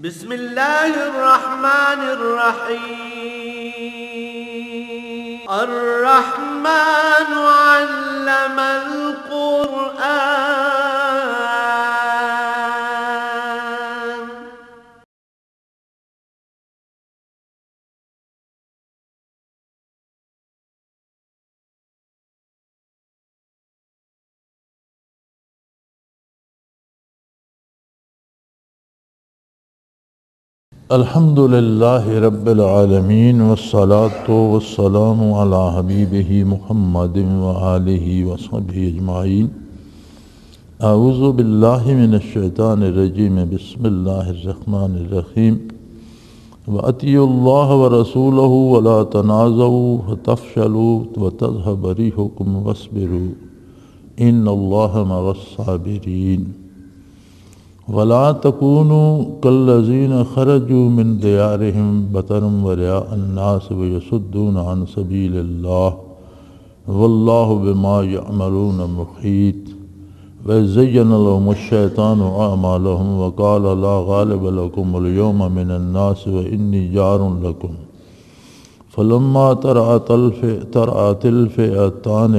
بسم الله الرحمن الرحيم الرحمن علم القرآن الحمد للہ رب العالمین والصلاة والسلام علی حبیبہ محمد وآلہ وصحبہ اجمعین۔ اعوذ باللہ من الشیطان الرجیم، بسم اللہ الرحمن الرحیم۔ وَأَطِیعُوا اللَّهَ وَرَسُولَهُ وَلَا تَنَازَعُوا فَتَفْشَلُوا وَتَذْهَبَ رِيحُكُمْ وَاصْبِرُوا إِنَّ اللَّهَ مَعَ الصَّابِرِينَ۔ وَلَا تَكُونُوا كَالَّذِينَ خَرَجُوا مِنْ دِيَارِهِمْ بَطَرًا وَرِئَاءَ النَّاسِ وَيَصُدُّونَ عَنْ سَبِيلِ اللَّهِ وَاللَّهُ بِمَا يَعْمَلُونَ مُحِيطٌ۔ وَإِذْ زَيَّنَ لَهُمُ الشَّيْطَانُ أَعْمَالَهُمْ وَقَالَ لَا غَالِبَ لَكُمُ الْيَوْمَ مِنَ النَّاسِ وَإِنِّي جَارٌ لَكُمْ فَلَمَّا تَرَأَتِ الْفِئَتَانِ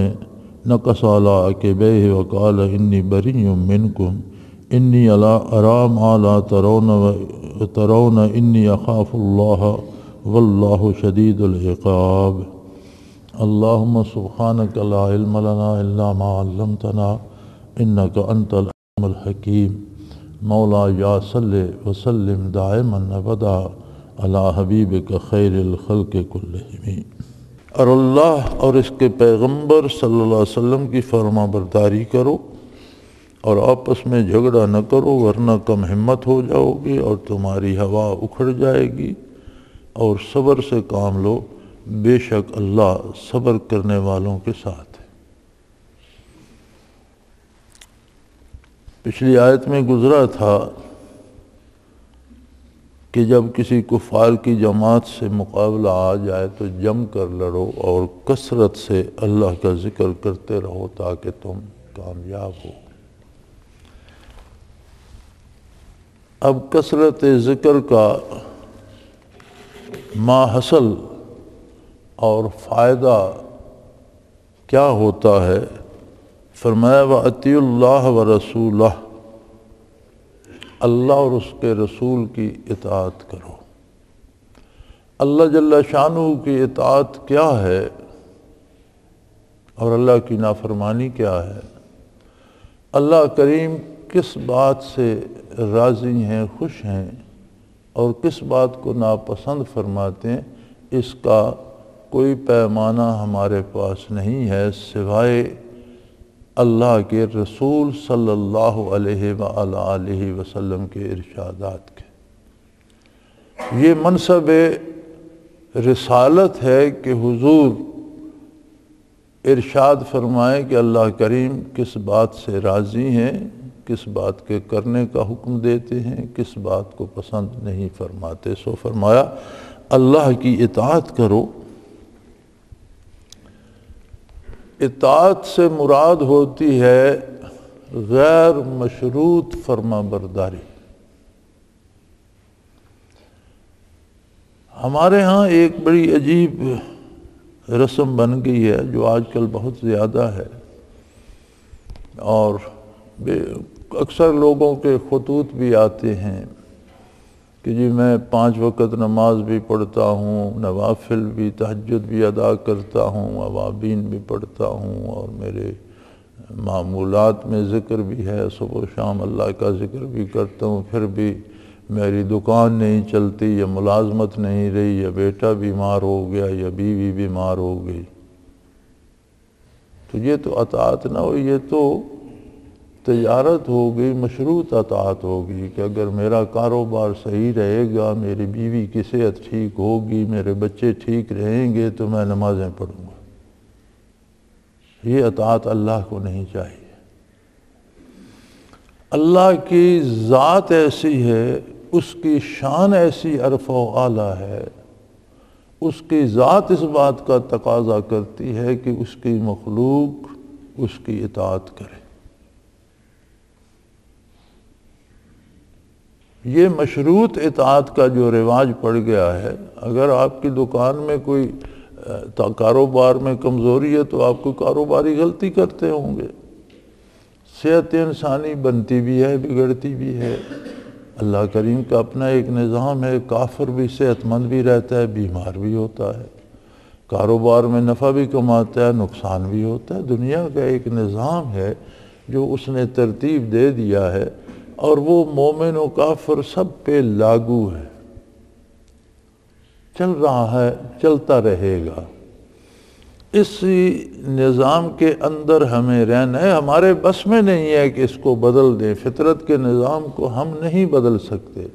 نَكَصَ عَلَى عَقِبَيْهِ وَقَالَ إِنِّي بَرِيءٌ مِّنكُمْ إِنِّي أَرَىٰ مَا لَا تَرَوْنَ إِنِّي أَخَافُ اللَّهَ وَاللَّهُ شَدِيدُ الْعِقَابِ۔ اللهم سبحانك لا علم لنا إلا ما علمتنا إنك أنت العليم الحكيم۔ مولاي صل وسلم دائما أبدا على حبيبك خير الخلق كلهم۔ اور اللہ اور اس کے پیغمبر صلی اللہ علیہ وسلم کی فرما برداری کرو اور آپس میں جھگڑا نہ کرو، ورنہ کم ہمت ہو جاؤ گے اور تمہاری ہوا اکھڑ جائے گی، اور صبر سے کام لو، بے شک اللہ صبر کرنے والوں کے ساتھ ہے۔ پچھلی آیت میں گزرا تھا کہ جب کسی کفار کی جماعت سے مقابلہ آ جائے تو جم کر لڑو اور کثرت سے اللہ کا ذکر کرتے رہو تاکہ تم کامیاب ہو۔ اب کثرت ذکر کا ماحصل اور فائدہ کیا ہوتا ہے؟ فرمایا وَأَطِیعُوا اللَّهَ وَرَسُولَهُ، اللہ اور اس کے رسول کی اطاعت کرو۔ اللہ جل شانہ کی اطاعت کیا ہے اور اللہ کی نافرمانی کیا ہے؟ اللہ کریم کس بات سے راضی ہیں، خوش ہیں، اور کس بات کو ناپسند فرماتے ہیں، اس کا کوئی پیمانہ ہمارے پاس نہیں ہے سوائے اللہ کے رسول صلی اللہ علیہ وآلہ وسلم کے ارشادات کے۔ یہ منصب رسالت ہے کہ حضور ارشاد فرمائے کہ اللہ کریم کس بات سے راضی ہیں، کس بات کے کرنے کا حکم دیتے ہیں، کس بات کو پسند نہیں فرماتے۔ سو فرمایا اللہ کی اطاعت کرو۔ اطاعت سے مراد ہوتی ہے غیر مشروط فرما برداری۔ ہمارے ہاں ایک بڑی عجیب رسم بن گئی ہے جو آج کل بہت زیادہ ہے، اور اکثر لوگوں کے خطوط بھی آتے ہیں کہ جی میں 5 وقت نماز بھی پڑھتا ہوں، نوافل بھی، تہجد بھی ادا کرتا ہوں، اوابین بھی پڑھتا ہوں، اور میرے معمولات میں ذکر بھی ہے، صبح و شام اللہ کا ذکر بھی کرتا ہوں، پھر بھی میری دکان نہیں چلتی، یا ملازمت نہیں رہی، یا بیٹا بیمار ہو گیا، یا بیوی بیمار ہو گئی۔ تو یہ تو اطاعت نہ ہو، یہ تو تجارت ہوگی، مشروط اطاعت ہوگی کہ اگر میرا کاروبار صحیح رہے گا، میری بیوی کی صحت ٹھیک ہوگی، میرے بچے ٹھیک رہیں گے تو میں نمازیں پڑھوں گا۔ یہ اطاعت اللہ کو نہیں چاہیے۔ اللہ کی ذات ایسی ہے، اس کی شان ایسی عرفہ و اعلیٰ ہے، اس کی ذات اس بات کا تقاضا کرتی ہے کہ اس کی مخلوق اس کی اطاعت کرے۔ یہ مشروط اطاعت کا جو رواج پڑ گیا ہے، اگر آپ کی دکان میں کوئی کاروبار میں کمزوری ہے تو آپ کو کاروباری غلطی کرتے ہوں گے، صحت انسانی بنتی بھی ہے بگڑتی بھی ہے۔ اللہ کریم کا اپنا ایک نظام ہے، کافر بھی صحت مند بھی رہتا ہے، بیمار بھی ہوتا ہے، کاروبار میں نفع بھی کماتا ہے، نقصان بھی ہوتا ہے۔ دنیا کا ایک نظام ہے جو اس نے ترتیب دے دیا ہے، اور وہ مومن و کافر سب پہ لاگو ہے، چل رہا ہے، چلتا رہے گا۔ اسی نظام کے اندر ہمیں رہنا ہے، ہمارے بس میں نہیں ہے کہ اس کو بدل دیں۔ فطرت کے نظام کو ہم نہیں بدل سکتے،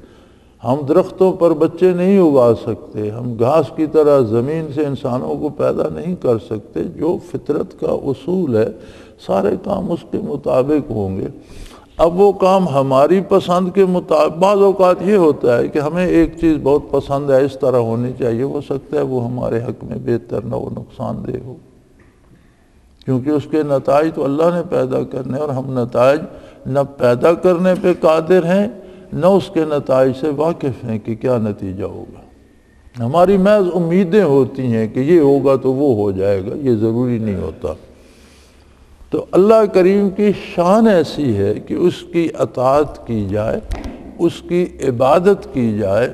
ہم درختوں پر بچے نہیں اگا سکتے، ہم گھاس کی طرح زمین سے انسانوں کو پیدا نہیں کر سکتے۔ جو فطرت کا اصول ہے سارے کام اس کے مطابق ہوں گے۔ اب وہ کام ہماری پسند کے مطابق، بعض اوقات یہ ہوتا ہے کہ ہمیں ایک چیز بہت پسند ہے، اس طرح ہونی چاہیے، ہو سکتا ہے وہ ہمارے حق میں بہتر نہ ہو، نقصان دہ ہو، کیونکہ اس کے نتائج تو اللہ نے پیدا کرنے، اور ہم نتائج نہ پیدا کرنے پہ قادر ہیں نہ اس کے نتائج سے واقف ہیں کہ کیا نتیجہ ہوگا۔ ہماری محض امیدیں ہوتی ہیں کہ یہ ہوگا تو وہ ہو جائے گا، یہ ضروری نہیں ہوتا۔ تو اللہ کریم کی شان ایسی ہے کہ اس کی اطاعت کی جائے، اس کی عبادت کی جائے،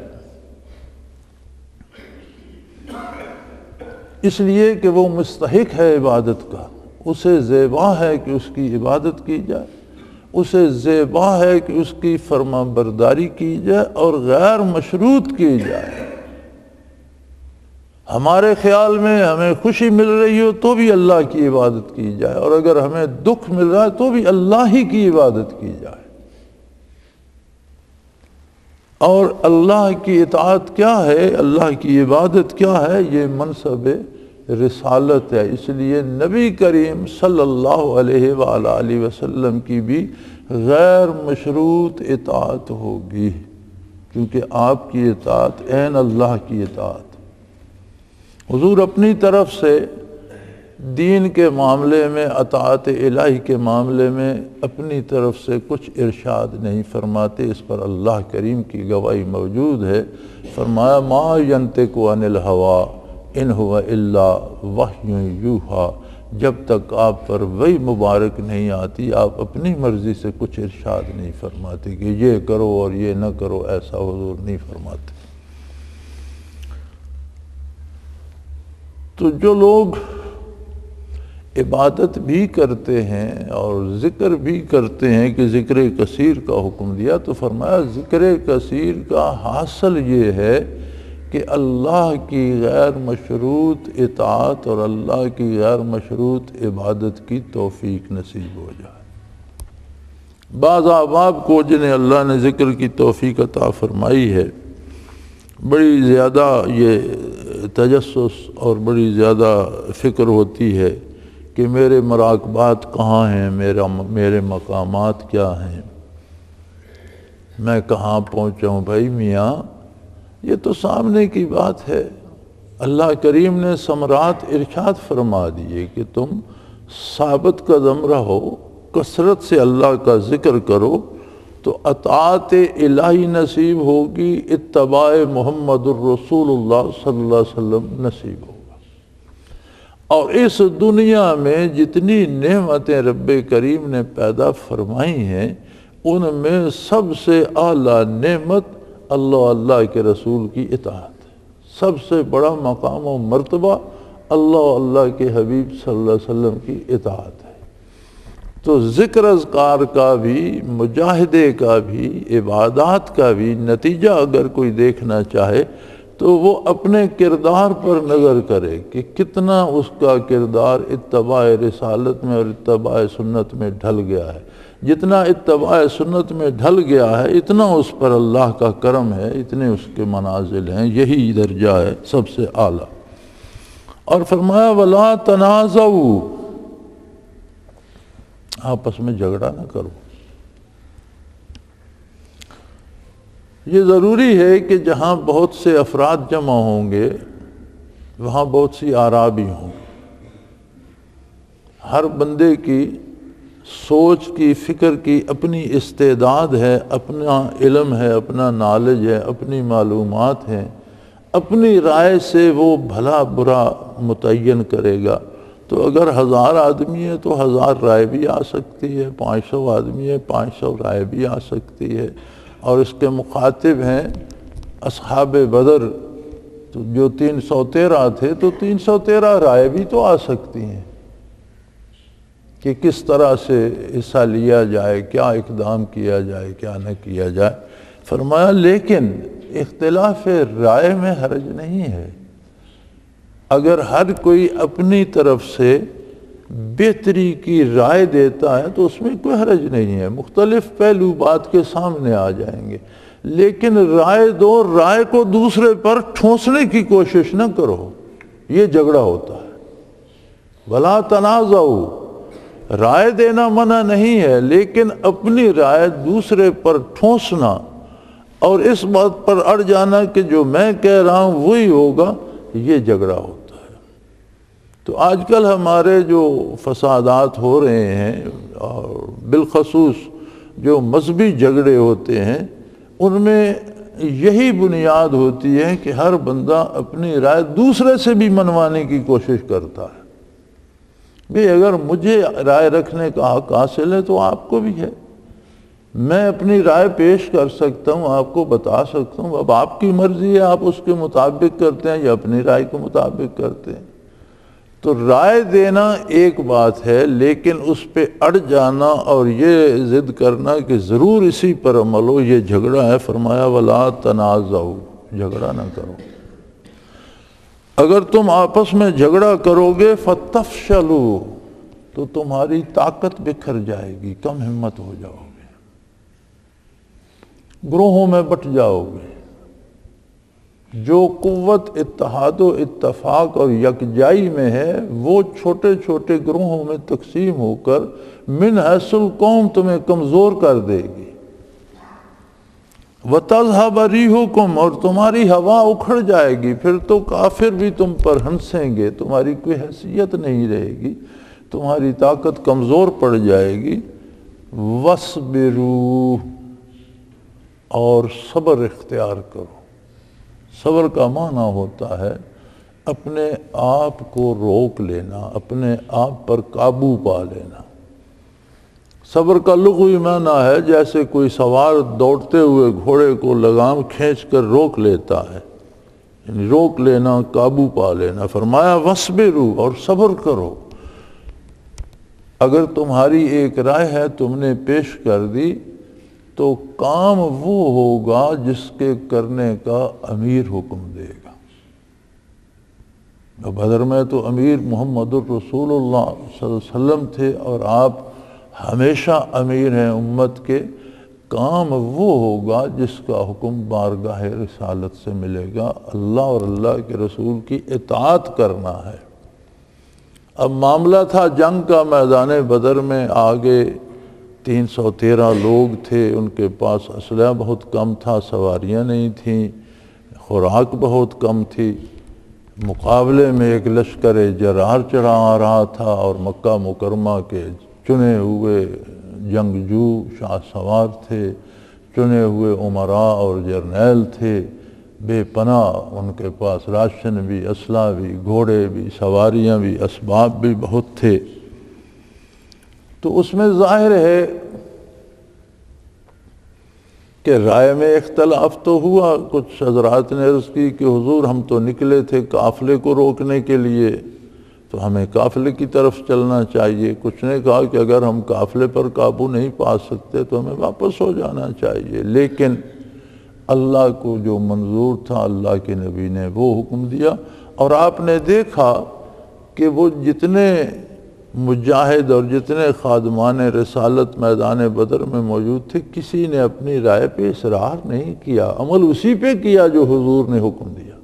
اس لیے کہ وہ مستحق ہے عبادت کا، اسے زیبا ہے کہ اس کی عبادت کی جائے، اسے زیبا ہے کہ اس کی فرما برداری کی جائے اور غیر مشروط کی جائے۔ ہمارے خیال میں ہمیں خوشی مل رہی ہو تو بھی اللہ کی عبادت کی جائے، اور اگر ہمیں دکھ مل رہا ہے تو بھی اللہ ہی کی عبادت کی جائے۔ اور اللہ کی اطاعت کیا ہے، اللہ کی عبادت کیا ہے؟ یہ منصب رسالت ہے۔ اس لیے نبی کریم صلی اللہ علیہ وآلہ وسلم کی بھی غیر مشروط اطاعت ہوگی، کیونکہ آپ کی اطاعت عین اللہ کی اطاعت۔ حضور اپنی طرف سے دین کے معاملے میں، اطاعت الہی کے معاملے میں اپنی طرف سے کچھ ارشاد نہیں فرماتے، اس پر اللہ کریم کی گواہی موجود ہے۔ فرمایا ما ینطق عن الہویٰ ان هو الا وحی یوحیٰ، جب تک آپ پر وحی مبارک نہیں آتی آپ اپنی مرضی سے کچھ ارشاد نہیں فرماتے کہ یہ کرو اور یہ نہ کرو، ایسا حضور نہیں فرماتے۔ تو جو لوگ عبادت بھی کرتے ہیں اور ذکر بھی کرتے ہیں کہ ذکر کثیر کا حکم دیا، تو فرمایا ذکر کثیر کا حاصل یہ ہے کہ اللہ کی غیر مشروط اطاعت اور اللہ کی غیر مشروط عبادت کی توفیق نصیب ہو جائے۔ بعض احباب کو جنہیں اللہ نے ذکر کی توفیق عطا فرمائی ہے، بڑی زیادہ یہ تجسس اور بڑی زیادہ فکر ہوتی ہے کہ میرے مراقبات کہاں ہیں، میرے مقامات کیا ہیں، میں کہاں پہنچا ہوں۔ بھائی میاں، یہ تو سامنے کی بات ہے۔ اللہ کریم نے ثمرات ارشاد فرما دیے کہ تم ثابت قدم رہو، کثرت سے اللہ کا ذکر کرو تو اطاعت الہی نصیب ہوگی، اتباع محمد الرسول اللہ صلی اللہ علیہ وسلم نصیب ہوگا۔ اور اس دنیا میں جتنی نعمتیں رب کریم نے پیدا فرمائی ہیں، ان میں سب سے اعلیٰ نعمت اللہ کے رسول کی اطاعت ہے۔ سب سے بڑا مقام و مرتبہ اللہ کے حبیب صلی اللہ علیہ وسلم کی اطاعت ہے۔ تو ذکر اذکار کا بھی، مجاہدے کا بھی، عبادات کا بھی نتیجہ اگر کوئی دیکھنا چاہے تو وہ اپنے کردار پر نظر کرے کہ کتنا اس کا کردار اتباع رسالت میں اور اتباع سنت میں ڈھل گیا ہے۔ جتنا اتباع سنت میں ڈھل گیا ہے اتنا اس پر اللہ کا کرم ہے، اتنے اس کے منازل ہیں، یہی درجہ ہے سب سے اعلیٰ۔ اور فرمایا وَلَا تَنَازَعُوا، آپس میں جھگڑا نہ کرو۔ یہ ضروری ہے کہ جہاں بہت سے افراد جمع ہوں گے وہاں بہت سی آراء بھی ہوں گی۔ ہر بندے کی سوچ کی، فکر کی اپنی استعداد ہے، اپنا علم ہے، اپنا نالج ہے، اپنی معلومات ہیں، اپنی رائے سے وہ بھلا برا متعین کرے گا۔ تو اگر 1000 آدمی ہے تو 1000 رائے بھی آ سکتی ہے، 500 آدمی ہے 500 رائے بھی آ سکتی ہے۔ اور اس کے مخاطب ہیں اصحاب بدر، تو جو 313 تھے تو 313 رائے بھی تو آ سکتی ہیں کہ کس طرح سے حصہ لیا جائے، کیا اقدام کیا جائے، کیا نہ کیا جائے۔ فرمایا لیکن اختلاف رائے میں حرج نہیں ہے، اگر ہر کوئی اپنی طرف سے بہتری کی رائے دیتا ہے تو اس میں کوئی حرج نہیں ہے، مختلف پہلو بات کے سامنے آ جائیں گے، لیکن رائے دو، رائے کو دوسرے پر ٹھونسنے کی کوشش نہ کرو، یہ جھگڑا ہوتا ہے۔ وَلَا تَنَازَعُوا، رائے دینا منع نہیں ہے، لیکن اپنی رائے دوسرے پر ٹھونسنا اور اس بات پر اڑ جانا کہ جو میں کہہ رہا ہوں وہی ہوگا، یہ جھگڑا ہوتا ہے۔ تو آج کل ہمارے جو فسادات ہو رہے ہیں اور بالخصوص جو مذہبی جھگڑے ہوتے ہیں، ان میں یہی بنیاد ہوتی ہے کہ ہر بندہ اپنی رائے دوسرے سے بھی منوانے کی کوشش کرتا ہے۔ بھی اگر مجھے رائے رکھنے کا حق حاصل ہے تو آپ کو بھی ہے، میں اپنی رائے پیش کر سکتا ہوں، آپ کو بتا سکتا ہوں، اب آپ کی مرضی ہے، آپ اس کے مطابق کرتے ہیں یا اپنی رائے کے مطابق کرتے ہیں۔ تو رائے دینا ایک بات ہے، لیکن اس پہ اڑ جانا اور یہ ضد کرنا کہ ضرور اسی پر عمل ہو، یہ جھگڑا ہے۔ فرمایا وَلَا تَنَازَعُوا، جھگڑا نہ کرو، اگر تم آپس میں جھگڑا کرو گے فَتَفْشَلُوا، تو تمہاری طاقت بکھر جائے گی، کم ہمت ہو جاؤ گے، گروہوں میں بٹ جاؤ گے۔ جو قوت اتحاد و اتفاق اور یکجائی میں ہے وہ چھوٹے چھوٹے گروہوں میں تقسیم ہو کر من حیث القوم تمہیں کمزور کر دے گی۔ وَتَذْهَبَ رِيحُكُمْ، اور تمہاری ہوا اکھڑ جائے گی، پھر تو کافر بھی تم پر ہنسیں گے، تمہاری کوئی حیثیت نہیں رہے گی، تمہاری طاقت کمزور پڑ جائے گی۔ وَاصْبِرُوا، اور صبر اختیار کرو۔ صبر کا معنی ہوتا ہے اپنے آپ کو روک لینا، اپنے آپ پر قابو پا لینا۔ صبر کا لغوی معنی ہے جیسے کوئی سوار دوڑتے ہوئے گھوڑے کو لگام کھینچ کر روک لیتا ہے، یعنی روک لینا، قابو پا لینا۔ فرمایا وَاصْبِرُوا، اور صبر کرو۔ اگر تمہاری ایک رائے ہے تم نے پیش کر دی تو کام وہ ہوگا جس کے کرنے کا امیر حکم دے گا۔ بدر میں تو امیر محمد الرسول اللہ صلی اللہ علیہ وسلم تھے، اور آپ ہمیشہ امیر ہیں امت کے۔ کام وہ ہوگا جس کا حکم بارگاہ رسالت سے ملے گا، اللہ اور اللہ کے رسول کی اطاعت کرنا ہے۔ اب معاملہ تھا جنگ کا، میدان بدر میں آگے 313 لوگ تھے، ان کے پاس اسلحہ بہت کم تھا، سواریاں نہیں تھیں، خوراک بہت کم تھی۔ مقابلے میں ایک لشکر جرار چڑھا آ رہا تھا، اور مکہ مکرمہ کے چنے ہوئے جنگجو شاہ سوار تھے، چنے ہوئے امراء اور جرنیل تھے، بے پناہ ان کے پاس راشن بھی، اسلحہ بھی، گھوڑے بھی، سواریاں بھی، اسباب بھی بہت تھے۔ تو اس میں ظاہر ہے کہ رائے میں اختلاف تو ہوا۔ کچھ حضرات نے عرض کی کہ حضور ہم تو نکلے تھے قافلے کو روکنے کے لیے، تو ہمیں قافلے کی طرف چلنا چاہیے۔ کچھ نے کہا کہ اگر ہم قافلے پر قابو نہیں پا سکتے تو ہمیں واپس ہو جانا چاہیے، لیکن اللہ کو جو منظور تھا اللہ کے نبی نے وہ حکم دیا۔ اور آپ نے دیکھا کہ وہ جتنے مجاہد اور جتنے خادمان رسالت میدان بدر میں موجود تھے، کسی نے اپنی رائے پہ اصرار نہیں کیا، عمل اسی پہ کیا جو حضور نے حکم دیا۔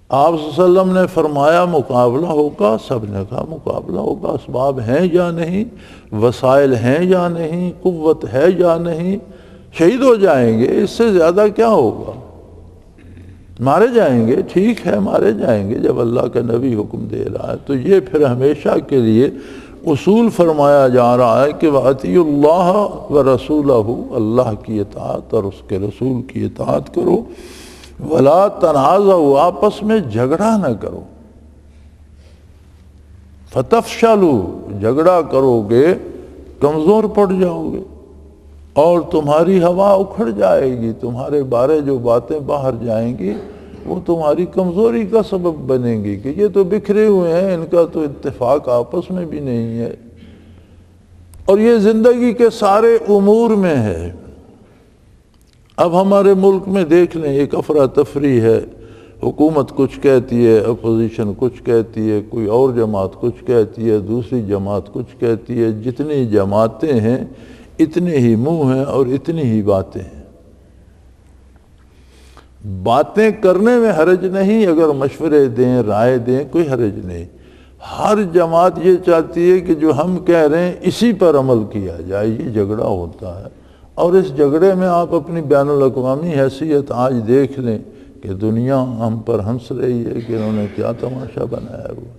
آپ صلی اللہ علیہ وسلم نے فرمایا مقابلہ ہوگا، سب نے کہا مقابلہ ہوگا، اسباب ہیں یا نہیں، وسائل ہیں یا نہیں، قوت ہے یا نہیں، شہید ہو جائیں گے، اس سے زیادہ کیا ہوگا، مارے جائیں گے، ٹھیک ہے مارے جائیں گے جب اللہ کا نبی حکم دے رہا ہے۔ تو یہ پھر ہمیشہ کے لیے اصول فرمایا جا رہا ہے کہ وَأَطِیعُوا اللَّهَ وَرَسُولَهُ، اللہ کی اطاعت اور اس کے رسول کی اطاعت کرو، وَلَا تَنَازَعُوا، آپس میں جھگڑا نہ کرو، فَتَفْشَلُوا، جھگڑا کرو گے کمزور پڑ جاؤ گے اور تمہاری ہوا اکھڑ جائے گی، تمہارے بارے جو باتیں باہر جائیں گی وہ تمہاری کمزوری کا سبب بنیں گی کہ یہ تو بکھرے ہوئے ہیں، ان کا تو اتفاق آپس میں بھی نہیں ہے، اور یہ زندگی کے سارے امور میں ہے۔ اب ہمارے ملک میں دیکھ لیں، ایک افراتفری ہے، حکومت کچھ کہتی ہے، اپوزیشن کچھ کہتی ہے، کوئی اور جماعت کچھ کہتی ہے، دوسری جماعت کچھ کہتی ہے، جتنی جماعتیں ہیں اتنے ہی منہ ہیں اور اتنی ہی باتیں ہیں۔ باتیں کرنے میں حرج نہیں، اگر مشورے دیں، رائے دیں، کوئی حرج نہیں۔ ہر جماعت یہ چاہتی ہے کہ جو ہم کہہ رہے ہیں اسی پر عمل کیا جائے، یہ جھگڑا ہوتا ہے، اور اس جھگڑے میں آپ اپنی بین الاقوامی حیثیت آج دیکھ لیں کہ دنیا ہم پر ہنس رہی ہے کہ انہوں نے کیا تماشا بنایا ہوا۔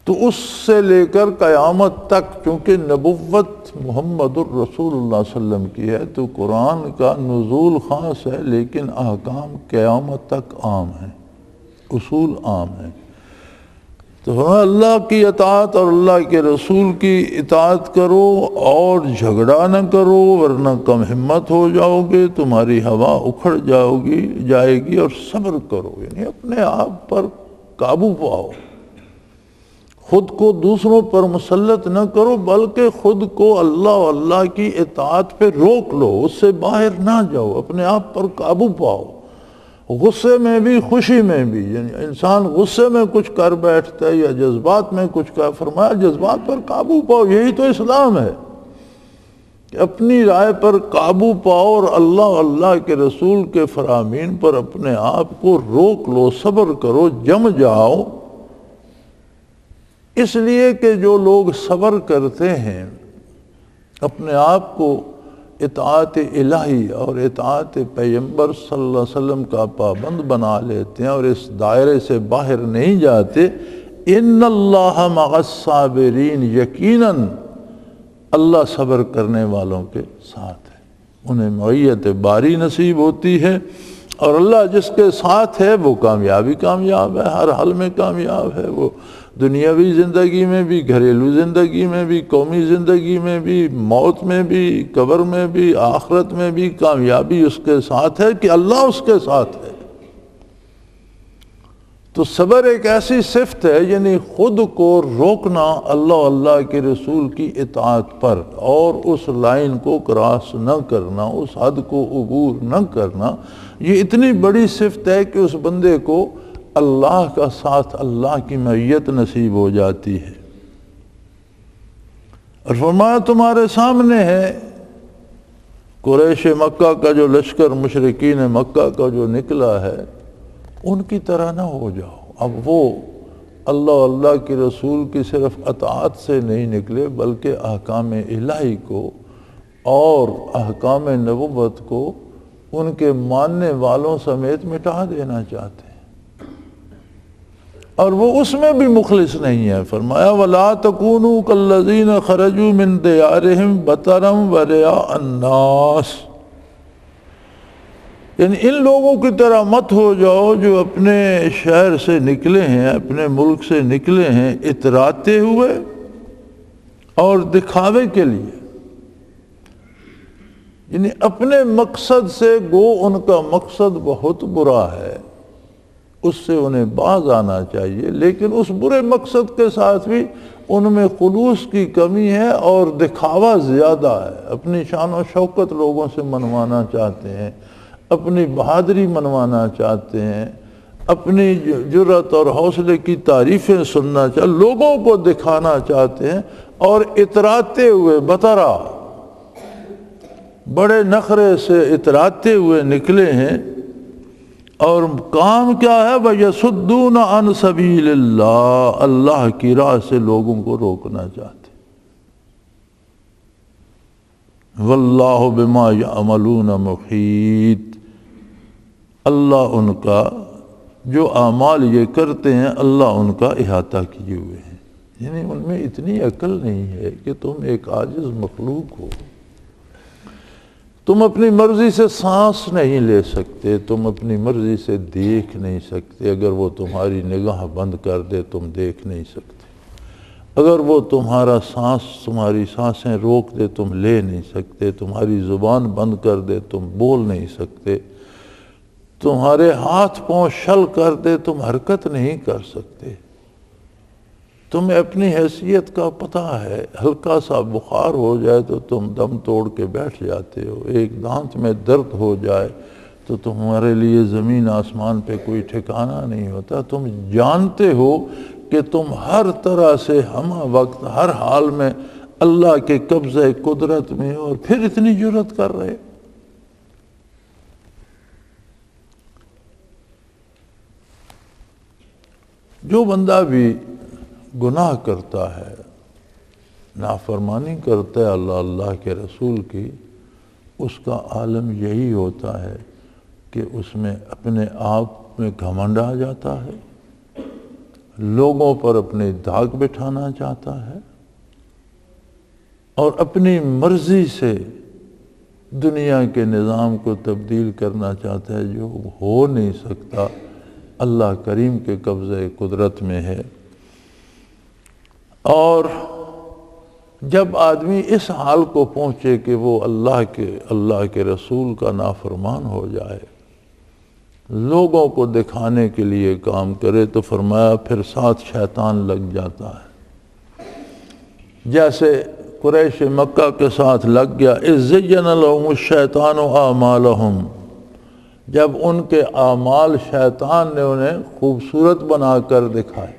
تو اس سے لے کر قیامت تک، چونکہ نبوت محمد الرسول اللہ صلی اللہ علیہ وسلم کی ہے، تو قرآن کا نزول خاص ہے لیکن احکام قیامت تک عام ہیں، اصول عام ہیں۔ تو اللہ کی اطاعت اور اللہ کے رسول کی اطاعت کرو اور جھگڑا نہ کرو، ورنہ کم ہمت ہو جاؤ گے، تمہاری ہوا اکھڑ جائے گی، اور صبر کرو، یعنی اپنے آپ پر قابو پاؤ، خود کو دوسروں پر مسلط نہ کرو، بلکہ خود کو اللہ و اللہ کی اطاعت پہ روک لو، اس سے باہر نہ جاؤ، اپنے آپ پر قابو پاؤ، غصے میں بھی خوشی میں بھی۔ یعنی انسان غصے میں کچھ کر بیٹھتا ہے یا جذبات میں کچھ کر، فرمایا جذبات پر قابو پاؤ، یہی تو اسلام ہے کہ اپنی رائے پر قابو پاؤ اور اللہ و اللہ کے رسول کے فرامین پر اپنے آپ کو روک لو، صبر کرو، جم جاؤ۔ اس لیے کہ جو لوگ صبر کرتے ہیں اپنے آپ کو اطاعت الہی اور اطاعت پیغمبر صلی اللہ علیہ وسلم کا پابند بنا لیتے ہیں اور اس دائرے سے باہر نہیں جاتے، ان اللہ مع الصابرین، یقیناً اللہ صبر کرنے والوں کے ساتھ ہے، انہیں معیت باری نصیب ہوتی ہے، اور اللہ جس کے ساتھ ہے وہ کامیاب ہے، ہر حال میں کامیاب ہے، وہ دنیاوی زندگی میں بھی، گھریلو زندگی میں بھی، قومی زندگی میں بھی، موت میں بھی، قبر میں بھی، آخرت میں بھی کامیابی اس کے ساتھ ہے کہ اللہ اس کے ساتھ ہے۔ تو صبر ایک ایسی صفت ہے، یعنی خود کو روکنا اللہ اللہ کے رسول کی اطاعت پر، اور اس لائن کو کراس نہ کرنا، اس حد کو عبور نہ کرنا، یہ اتنی بڑی صفت ہے کہ اس بندے کو اللہ کا ساتھ، اللہ کی معیت نصیب ہو جاتی ہے۔ اور فرمایا تمہارے سامنے ہے قریش مکہ کا جو لشکر، مشرکین مکہ کا جو نکلا ہے، ان کی طرح نہ ہو جاؤ۔ اب وہ اللہ اللہ کے رسول کی صرف اطاعت سے نہیں نکلے، بلکہ احکام الہی کو اور احکام نبوت کو ان کے ماننے والوں سمیت مٹا دینا چاہتے ہیں، اور وہ اس میں بھی مخلص نہیں ہے۔ فرمایا وَلَا تَكُونُوا كَالَّذِينَ خَرَجُوا مِن دِيَارِهِمْ بَطَرًا وَرِئَاءَ النَّاسِ، یعنی ان لوگوں کی طرح مت ہو جاؤ جو اپنے شہر سے نکلے ہیں، اپنے ملک سے نکلے ہیں اتراتے ہوئے اور دکھاوے کے لیے، یعنی اپنے مقصد سے، گو ان کا مقصد بہت برا ہے، اس سے انہیں باز آنا چاہیے، لیکن اس برے مقصد کے ساتھ بھی ان میں خلوص کی کمی ہے اور دکھاوا زیادہ ہے، اپنی شان و شوکت لوگوں سے منوانا چاہتے ہیں، اپنی بہادری منوانا چاہتے ہیں، اپنی جرأت اور حوصلے کی تعریفیں سننا چاہتے، لوگوں کو دکھانا چاہتے ہیں، اور اتراتے ہوئے بطرا، بڑے نخرے سے اتراتے ہوئے نکلے ہیں، اور کام کیا ہے؟ وَيَصُدُّونَ عَنْ سَبِيلِ اللَّهِ، اللہ کی راہ سے لوگوں کو روکنا چاہتے، وَاللَّهُ بِمَا يَعْمَلُونَ مُحِيطٌ، اللہ ان کا جو اعمال یہ کرتے ہیں اللہ ان کا احاطہ کیے ہوئے ہیں۔ یعنی ان میں اتنی عقل نہیں ہے کہ تم ایک عاجز مخلوق ہو، تم اپنی مرضی سے سانس نہیں لے سکتے، تم اپنی مرضی سے دیکھ نہیں سکتے، اگر وہ تمہاری نگاہ بند کر دے تم دیکھ نہیں سکتے، اگر وہ تمہاری سانسیں روک دے تم لے نہیں سکتے، تمہاری زبان بند کر دے تم بول نہیں سکتے، تمہارے ہاتھ پاؤں شل کر دے تم حرکت نہیں کر سکتے۔ تمہیں اپنی حیثیت کا پتہ ہے، ہلکا سا بخار ہو جائے تو تم دم توڑ کے بیٹھ جاتے ہو، ایک دانت میں درد ہو جائے تو تمہارے لیے زمین آسمان پہ کوئی ٹھکانہ نہیں ہوتا۔ تم جانتے ہو کہ تم ہر طرح سے ہمہ وقت ہر حال میں اللہ کے قبضہ قدرت میں، اور پھر اتنی جرأت کر رہے۔ جو بندہ بھی گناہ کرتا ہے، نافرمانی کرتا ہے اللہ کے رسول کی، اس کا عالم یہی ہوتا ہے کہ اس میں اپنے آپ میں گھمنڈ آ جاتا ہے، لوگوں پر اپنی داغ بٹھانا چاہتا ہے، اور اپنی مرضی سے دنیا کے نظام کو تبدیل کرنا چاہتا ہے، جو ہو نہیں سکتا، اللہ کریم کے قبضہ قدرت میں ہے۔ اور جب آدمی اس حال کو پہنچے کہ وہ اللہ کے رسول کا نافرمان ہو جائے، لوگوں کو دکھانے کے لیے کام کرے، تو فرمایا پھر ساتھ شیطان لگ جاتا ہے، جیسے قریش مکہ کے ساتھ لگ گیا۔ اذ زین لہم الشیطان اعمالہم، جب ان کے اعمال شیطان نے انہیں خوبصورت بنا کر دکھائے۔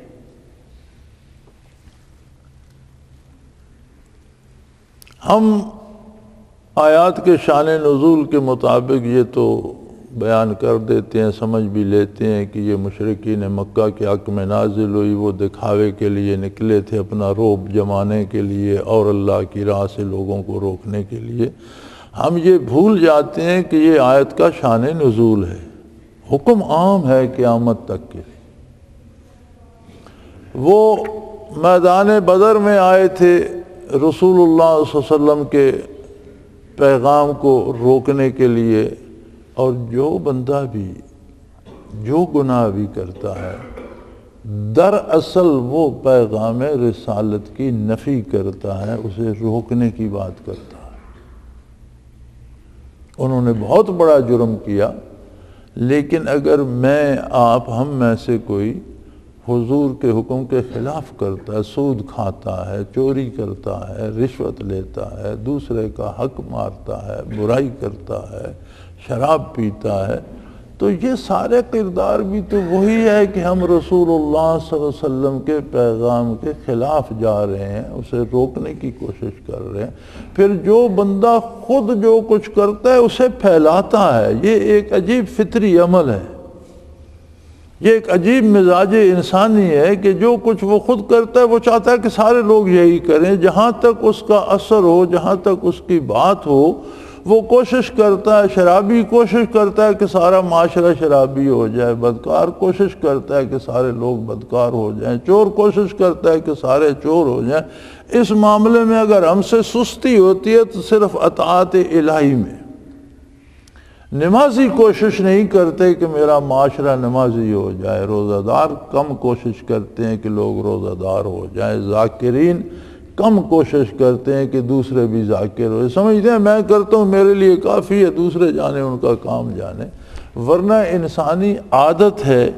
ہم آیات کے شان نزول کے مطابق یہ تو بیان کر دیتے ہیں، سمجھ بھی لیتے ہیں کہ یہ مشرکین مکہ کے حق میں نازل ہوئی، وہ دکھاوے کے لیے نکلے تھے، اپنا رعب جمانے کے لیے اور اللہ کی راہ سے لوگوں کو روکنے کے لیے۔ ہم یہ بھول جاتے ہیں کہ یہ آیت کا شان نزول ہے، حکم عام ہے قیامت تک کے لیے۔ وہ میدان بدر میں آئے تھے رسول اللہ صلی اللہ علیہ وسلم کے پیغام کو روکنے کے لیے، اور جو بندہ بھی جو گناہ بھی کرتا ہے دراصل وہ پیغام رسالت کی نفی کرتا ہے، اسے روکنے کی بات کرتا ہے۔ انہوں نے بہت بڑا جرم کیا، لیکن اگر ہم میں سے کوئی حضور کے حکم کے خلاف کرتا ہے، سود کھاتا ہے، چوری کرتا ہے، رشوت لیتا ہے، دوسرے کا حق مارتا ہے، برائی کرتا ہے، شراب پیتا ہے، تو یہ سارے کردار بھی تو وہی ہے کہ ہم رسول اللہ صلی اللہ علیہ وسلم کے پیغام کے خلاف جا رہے ہیں، اسے روکنے کی کوشش کر رہے ہیں۔ پھر جو بندہ خود جو کچھ کرتا ہے اسے پھیلاتا ہے، یہ ایک عجیب فطری عمل ہے، یہ ایک عجیب مزاج انسانی ہے کہ جو کچھ وہ خود کرتا ہے وہ چاہتا ہے کہ سارے لوگ یہی کریں، جہاں تک اس کا اثر ہو، جہاں تک اس کی بات ہو، وہ کوشش کرتا ہے۔ شرابی کوشش کرتا ہے کہ سارا معاشرہ شرابی ہو جائے، بدکار کوشش کرتا ہے کہ سارے لوگ بدکار ہو جائیں، چور کوشش کرتا ہے کہ سارے چور ہو جائیں۔ اس معاملے میں اگر ہم سے سستی ہوتی ہے تو صرف اطاعت الہی میں۔ نمازی کوشش نہیں کرتے کہ میرا معاشرہ نمازی ہو جائے، روزہ دار کم کوشش کرتے ہیں کہ لوگ روزہ دار ہو جائیں، ذاکرین کم کوشش کرتے ہیں کہ دوسرے بھی ذاکر ہو، سمجھتے ہیں میں کرتا ہوں میرے لیے کافی ہے، دوسرے جانے ان کا کام جانے۔ ورنہ انسانی عادت ہے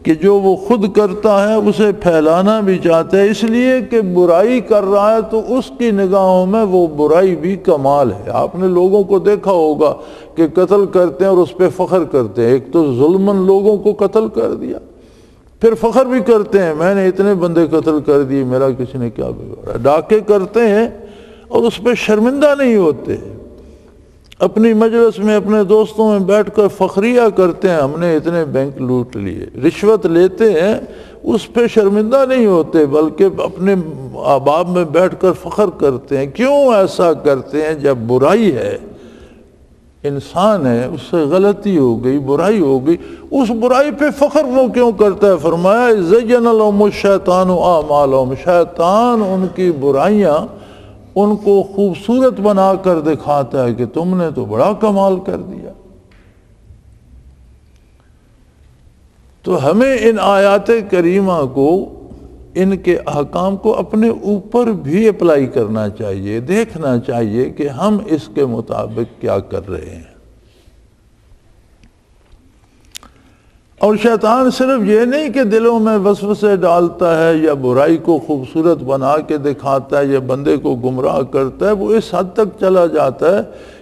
کہ جو وہ خود کرتا ہے اسے پھیلانا بھی چاہتا ہے، اس لیے کہ برائی کر رہا ہے تو اس کی نگاہوں میں وہ برائی بھی کمال ہے۔ آپ نے لوگوں کو دیکھا ہوگا کہ قتل کرتے ہیں اور اس پہ فخر کرتے ہیں، ایک تو ظلماً لوگوں کو قتل کر دیا، پھر فخر بھی کرتے ہیں میں نے اتنے بندے قتل کر دیے، میرا کسی نے کیا بگاڑا۔ ڈاکے کرتے ہیں اور اس پہ شرمندہ نہیں ہوتے، اپنی مجلس میں اپنے دوستوں میں بیٹھ کر فخریہ کرتے ہیں ہم نے اتنے بینک لوٹ لیے۔ رشوت لیتے ہیں اس پہ شرمندہ نہیں ہوتے، بلکہ اپنے احباب میں بیٹھ کر فخر کرتے ہیں۔ کیوں ایسا کرتے ہیں؟ جب برائی ہے انسان ہے، اس سے غلطی ہو گئی، برائی ہو گئی، اس برائی پہ فخر وہ کیوں کرتا ہے؟ فرمایا زین لهم الشیطان اعمالهم، شیطان ان کی برائیاں ان کو خوبصورت بنا کر دکھاتا ہے کہ تم نے تو بڑا کمال کر دیا۔ تو ہمیں ان آیات کریمہ کو، ان کے احکام کو اپنے اوپر بھی اپلائی کرنا چاہیے، دیکھنا چاہیے کہ ہم اس کے مطابق کیا کر رہے ہیں۔ اور شیطان صرف یہ نہیں کہ دلوں میں وسوسے ڈالتا ہے یا برائی کو خوبصورت بنا کے دکھاتا ہے یا بندے کو گمراہ کرتا ہے، وہ اس حد تک چلا جاتا ہے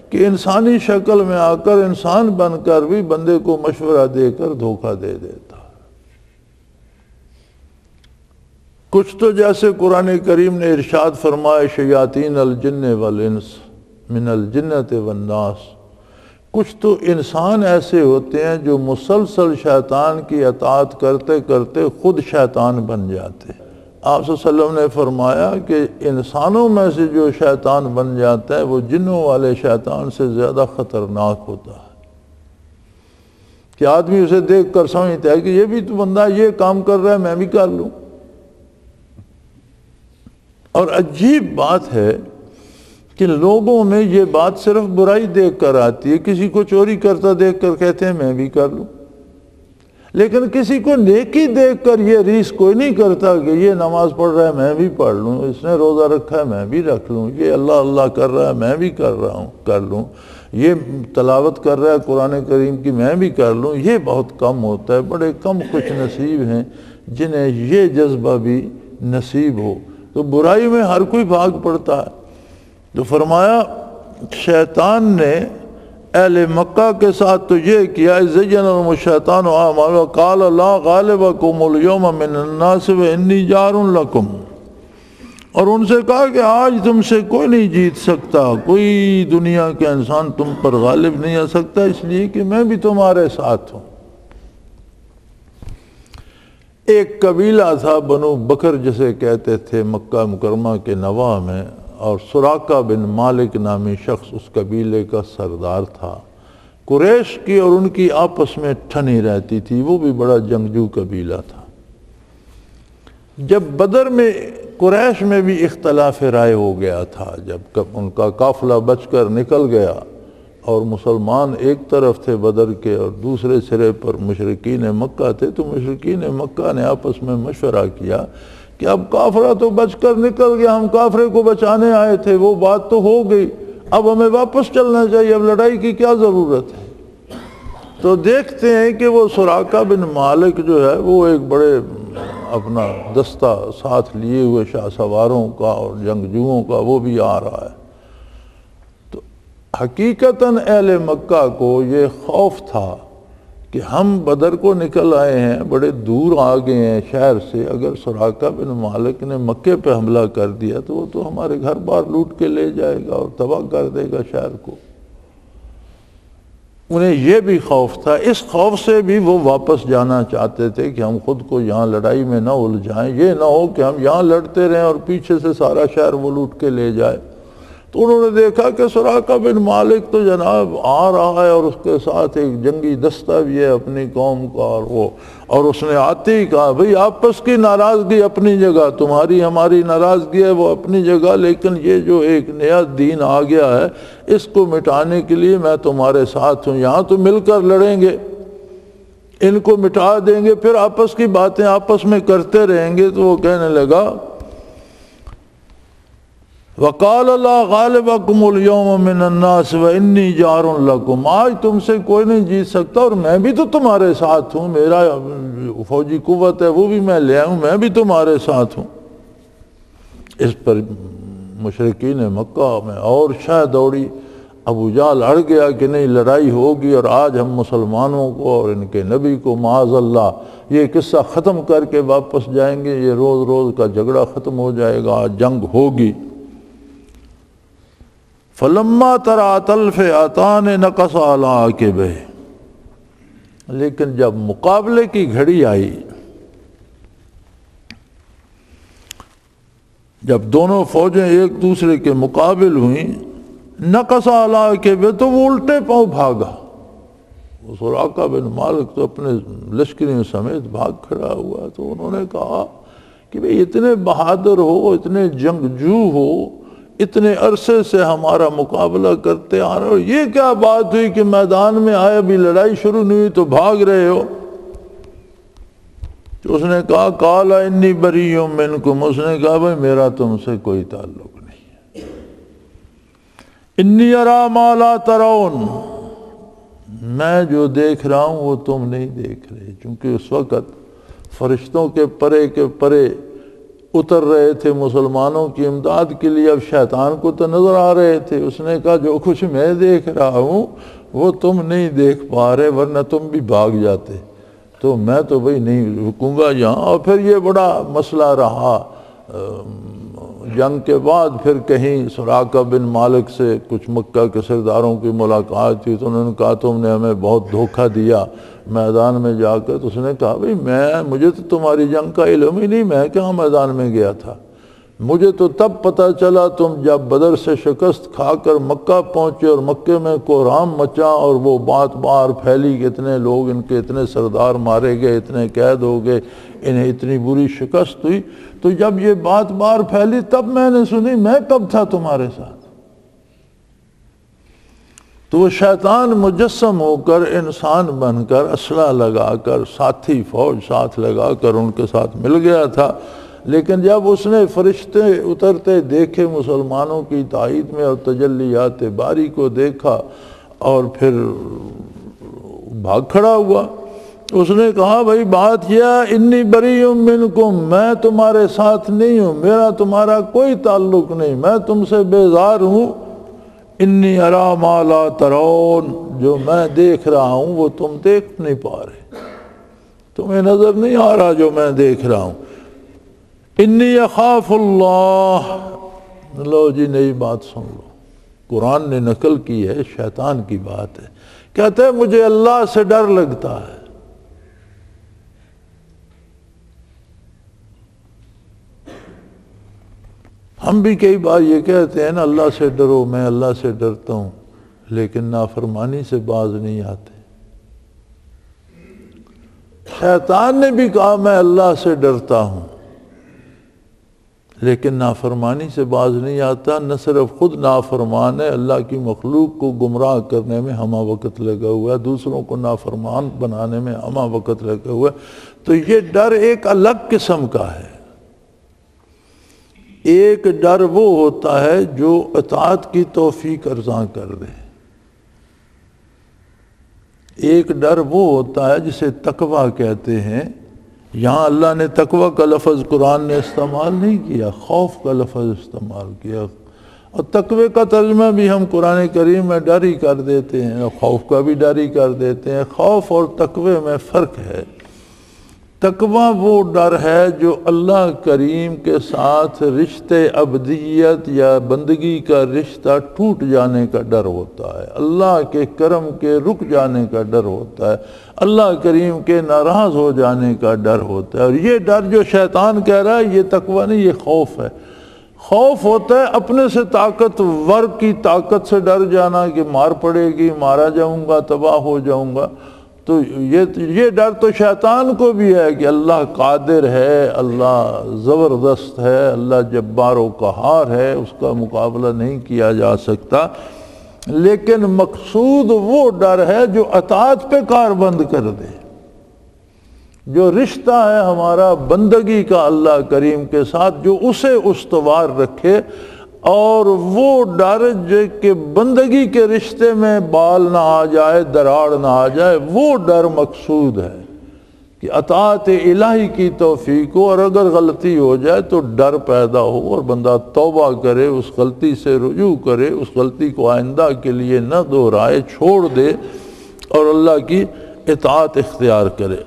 کہ انسانی شکل میں آ کر، انسان بن کر بھی بندے کو مشورہ دے کر دھوکہ دے دیتا ہے۔ کچھ تو جیسے قرآن کریم نے ارشاد فرمایا شیاطین الجن والانس من الجنت والناس، کچھ تو انسان ایسے ہوتے ہیں جو مسلسل شیطان کی اطاعت کرتے کرتے خود شیطان بن جاتے ہیں۔ آپ صلی اللہ علیہ وسلم نے فرمایا کہ انسانوں میں سے جو شیطان بن جاتا ہے وہ جنوں والے شیطان سے زیادہ خطرناک ہوتا ہے، کہ آدمی اسے دیکھ کر سمجھتا ہے کہ یہ بھی تو بندہ یہ کام کر رہا ہے، میں بھی کر لوں۔ اور عجیب بات ہے کہ لوگوں میں یہ بات صرف برائی دیکھ کر آتی ہے، کسی کو چوری کرتا دیکھ کر کہتے ہیں میں بھی کر لوں، لیکن کسی کو نیکی دیکھ کر یہ ریس کوئی نہیں کرتا کہ یہ نماز پڑھ رہا ہے میں بھی پڑھ لوں، اس نے روزہ رکھا ہے میں بھی رکھ لوں، یہ اللہ اللہ کر رہا ہے میں بھی کر لوں، یہ تلاوت کر رہا ہے قرآن کریم کی میں بھی کر لوں۔ یہ بہت کم ہوتا ہے، بڑے کم خوش نصیب ہیں جنہیں یہ جذبہ بھی نصیب ہو۔ تو برائی میں ہر کوئی بھاگ پڑتا ہے۔ تو فرمایا شیطان نے اہل مکہ کے ساتھ تو یہ کیا، زین لهم الشیطان اعمالهم قال لا غالبکم اليوم من الناس وانی جار لکم، اور ان سے کہا کہ آج تم سے کوئی نہیں جیت سکتا، کوئی دنیا کے انسان تم پر غالب نہیں آ سکتا، اس لیے کہ میں بھی تمہارے ساتھ ہوں۔ ایک قبیلہ تھا بنو بکر جسے کہتے تھے، مکہ مکرمہ کے نواح میں، اور سراقہ بن مالک نامی شخص اس قبیلے کا سردار تھا۔ قریش کی اور ان کی آپس میں ٹھنی رہتی تھی، وہ بھی بڑا جنگجو قبیلہ تھا۔ جب بدر میں قریش میں بھی اختلاف رائے ہو گیا تھا، جب ان کا قافلہ بچ کر نکل گیا اور مسلمان ایک طرف تھے بدر کے اور دوسرے سرے پر مشرکین مکہ تھے، تو مشرکین مکہ نے آپس میں مشورہ کیا کہ اب کافرہ تو بچ کر نکل گیا، ہم کافرے کو بچانے آئے تھے، وہ بات تو ہو گئی، اب ہمیں واپس چلنا چاہیے، اب لڑائی کی کیا ضرورت ہے۔ تو دیکھتے ہیں کہ وہ سراقہ بن مالک جو ہے وہ ایک بڑے اپنا دستہ ساتھ لیے ہوئے شاہ سواروں کا اور جنگجوؤں کا وہ بھی آ رہا ہے۔ تو حقیقتاً اہل مکہ کو یہ خوف تھا کہ ہم بدر کو نکل آئے ہیں، بڑے دور آ گئے ہیں شہر سے، اگر سراقہ بن مالک نے مکے پہ حملہ کر دیا تو وہ تو ہمارے گھر بار لوٹ کے لے جائے گا اور تباہ کر دے گا شہر کو۔ انہیں یہ بھی خوف تھا، اس خوف سے بھی وہ واپس جانا چاہتے تھے کہ ہم خود کو یہاں لڑائی میں نہ الجھائیں، یہ نہ ہو کہ ہم یہاں لڑتے رہیں اور پیچھے سے سارا شہر وہ لوٹ کے لے جائے۔ تو انہوں نے دیکھا کہ سراقہ بن مالک تو جناب آ رہا ہے اور اس کے ساتھ ایک جنگی دستہ بھی ہے اپنی قوم کا، اور اس نے آتے ہی کہا بھئی آپس کی ناراضگی اپنی جگہ، تمہاری ہماری ناراضگی ہے وہ اپنی جگہ، لیکن یہ جو ایک نیا دین آ گیا ہے اس کو مٹانے کے لیے میں تمہارے ساتھ ہوں، یہاں تو مل کر لڑیں گے، ان کو مٹا دیں گے، پھر آپس کی باتیں آپس میں کرتے رہیں گے۔ تو وہ کہنے لگا وَقَالَ لَا غَالِبَكُمُ الْيَوْمَ مِنَ النَّاسِ وَإِنِّي جَارٌ لَكُمْ، آج تم سے کوئی نہیں جیت سکتا اور میں بھی تو تمہارے ساتھ ہوں، میرا فوجی قوت ہے وہ بھی میں لے آؤں، میں بھی تمہارے ساتھ ہوں۔ اس پر مشرکین مکہ میں اور شہ دوڑی، ابو جہل اڑ گیا کہ نہیں لڑائی ہوگی اور آج ہم مسلمانوں کو اور ان کے نبی کو معاذ اللہ یہ قصہ ختم کر کے واپس جائیں گے، یہ روز روز کا جھگڑا ختم ہو جائے گا، آج جنگ ہوگی۔ فلما ترات الفئتان نقص علی عقبہ، لیکن جب مقابلے کی گھڑی آئی، جب دونوں فوجیں ایک دوسرے کے مقابل ہوئیں، نقص علی عقبہ، تو وہ الٹے پاؤں بھاگا۔ سراقہ بن مالک تو اپنے لشکریوں سمیت بھاگ کھڑا ہوا۔ تو انہوں نے کہا کہ بھئی اتنے بہادر ہو، اتنے جنگجو ہو، اتنے عرصے سے ہمارا مقابلہ کرتے آ رہے ہو، یہ کیا بات ہوئی کہ میدان میں آئے، ابھی لڑائی شروع نہیں ہوئی تو بھاگ رہے ہو؟ تو اس نے کہا قال انی بریء منکم، اس نے کہا بھئی میرا تم سے کوئی تعلق نہیں ہے، انی اری ما لا ترون، میں جو دیکھ رہا ہوں وہ تم نہیں دیکھ رہے۔ چونکہ اس وقت فرشتوں کے پرے کے پرے اتر رہے تھے مسلمانوں کی امداد کے لیے، اب شیطان کو تو نظر آ رہے تھے۔ اس نے کہا جو کچھ میں دیکھ رہا ہوں وہ تم نہیں دیکھ پا رہے، ورنہ تم بھی بھاگ جاتے، تو میں تو بھئی نہیں رکوں گا یہاں۔ اور پھر یہ بڑا مسئلہ رہا جنگ کے بعد۔ پھر کہیں سراقہ بن مالک سے کچھ مکہ کے سرداروں کی ملاقات تھی، تو انہوں نے کہا تم نے ہمیں بہت دھوکہ دیا میدان میں جا کر۔ تو اس نے کہا بھئی مجھے تو تمہاری جنگ کا علم ہی نہیں، میں کہاں میدان میں گیا تھا، مجھے تو تب پتہ چلا تم جب بدر سے شکست کھا کر مکہ پہنچے اور مکے میں کوہرام مچا اور وہ بات باہر پھیلی کہ اتنے لوگ، ان کے اتنے سردار مارے گئے، اتنے قید ہو گئے، انہیں اتنی بری شکست ہوئی۔ تو جب یہ بات باہر پھیلی تب میں نے سنی، میں کب تھا تمہارے ساتھ؟ تو وہ شیطان مجسم ہو کر، انسان بن کر، اسلحہ لگا کر، ساتھی فوج ساتھ لگا کر ان کے ساتھ مل گیا تھا۔ لیکن جب اس نے فرشتے اترتے دیکھے مسلمانوں کی تائید میں اور تجلیات باری کو دیکھا، اور پھر بھاگ کھڑا ہوا۔ اس نے کہا بھئی بات یہ انی بریء منکم، میں تمہارے ساتھ نہیں ہوں، میرا تمہارا کوئی تعلق نہیں، میں تم سے بیزار ہوں۔ انی اری ما لا ترون، جو میں دیکھ رہا ہوں وہ تم دیکھ نہیں پا رہے، تمہیں نظر نہیں آ رہا جو میں دیکھ رہا ہوں۔ انی اخاف اللہ، لو جی نئی بات سن لو، قرآن نے نقل کی ہے، شیطان کی بات ہے، کہتے ہیں مجھے اللہ سے ڈر لگتا ہے۔ ہم بھی کئی بار یہ کہتے ہیں نا اللہ سے ڈرو، میں اللہ سے ڈرتا ہوں، لیکن نافرمانی سے باز نہیں آتے۔ شیطان نے بھی کہا میں اللہ سے ڈرتا ہوں، لیکن نافرمانی سے باز نہیں آتا۔ نہ صرف خود نافرمان ہے، اللہ کی مخلوق کو گمراہ کرنے میں ہمہ وقت لگا ہوا ہے، دوسروں کو نافرمان بنانے میں ہمہ وقت لگا ہوا ہے۔ تو یہ ڈر ایک الگ قسم کا ہے۔ ایک ڈر وہ ہوتا ہے جو اطاعت کی توفیق عطا کر دے، ایک ڈر وہ ہوتا ہے جسے تقویٰ کہتے ہیں۔ یہاں اللہ نے تقویٰ کا لفظ قرآن نے استعمال نہیں کیا، خوف کا لفظ استعمال کیا، اور تقوی کا ترجمہ بھی ہم قرآن کریم میں ڈر ہی کر دیتے ہیں، خوف کا بھی ڈر ہی کر دیتے ہیں۔ خوف اور تقوی میں فرق ہے۔ تقویٰ وہ ڈر ہے جو اللہ کریم کے ساتھ رشتے ابدیت یا بندگی کا رشتہ ٹوٹ جانے کا ڈر ہوتا ہے، اللہ کے کرم کے رک جانے کا ڈر ہوتا ہے، اللہ کریم کے ناراض ہو جانے کا ڈر ہوتا ہے۔ اور یہ ڈر جو شیطان کہہ رہا ہے یہ تقویٰ نہیں، یہ خوف ہے۔ خوف ہوتا ہے اپنے سے طاقتور کی طاقت سے ڈر جانا کہ مار پڑے گی، مارا جاؤں گا، تباہ ہو جاؤں گا۔ تو یہ ڈر تو شیطان کو بھی ہے کہ اللہ قادر ہے، اللہ زبردست ہے، اللہ جبار و قہار ہے، اس کا مقابلہ نہیں کیا جا سکتا۔ لیکن مقصود وہ ڈر ہے جو اطاعت پہ کار بند کر دے، جو رشتہ ہے ہمارا بندگی کا اللہ کریم کے ساتھ، جو اسے استوار رکھے، اور وہ ڈر جو کہ بندگی کے رشتے میں بال نہ آ جائے، دراڑ نہ آ جائے، وہ ڈر مقصود ہے کہ اطاعت الہی کی توفیق ہو، اور اگر غلطی ہو جائے تو ڈر پیدا ہو اور بندہ توبہ کرے، اس غلطی سے رجوع کرے، اس غلطی کو آئندہ کے لیے نہ دہرائے، چھوڑ دے اور اللہ کی اطاعت اختیار کرے۔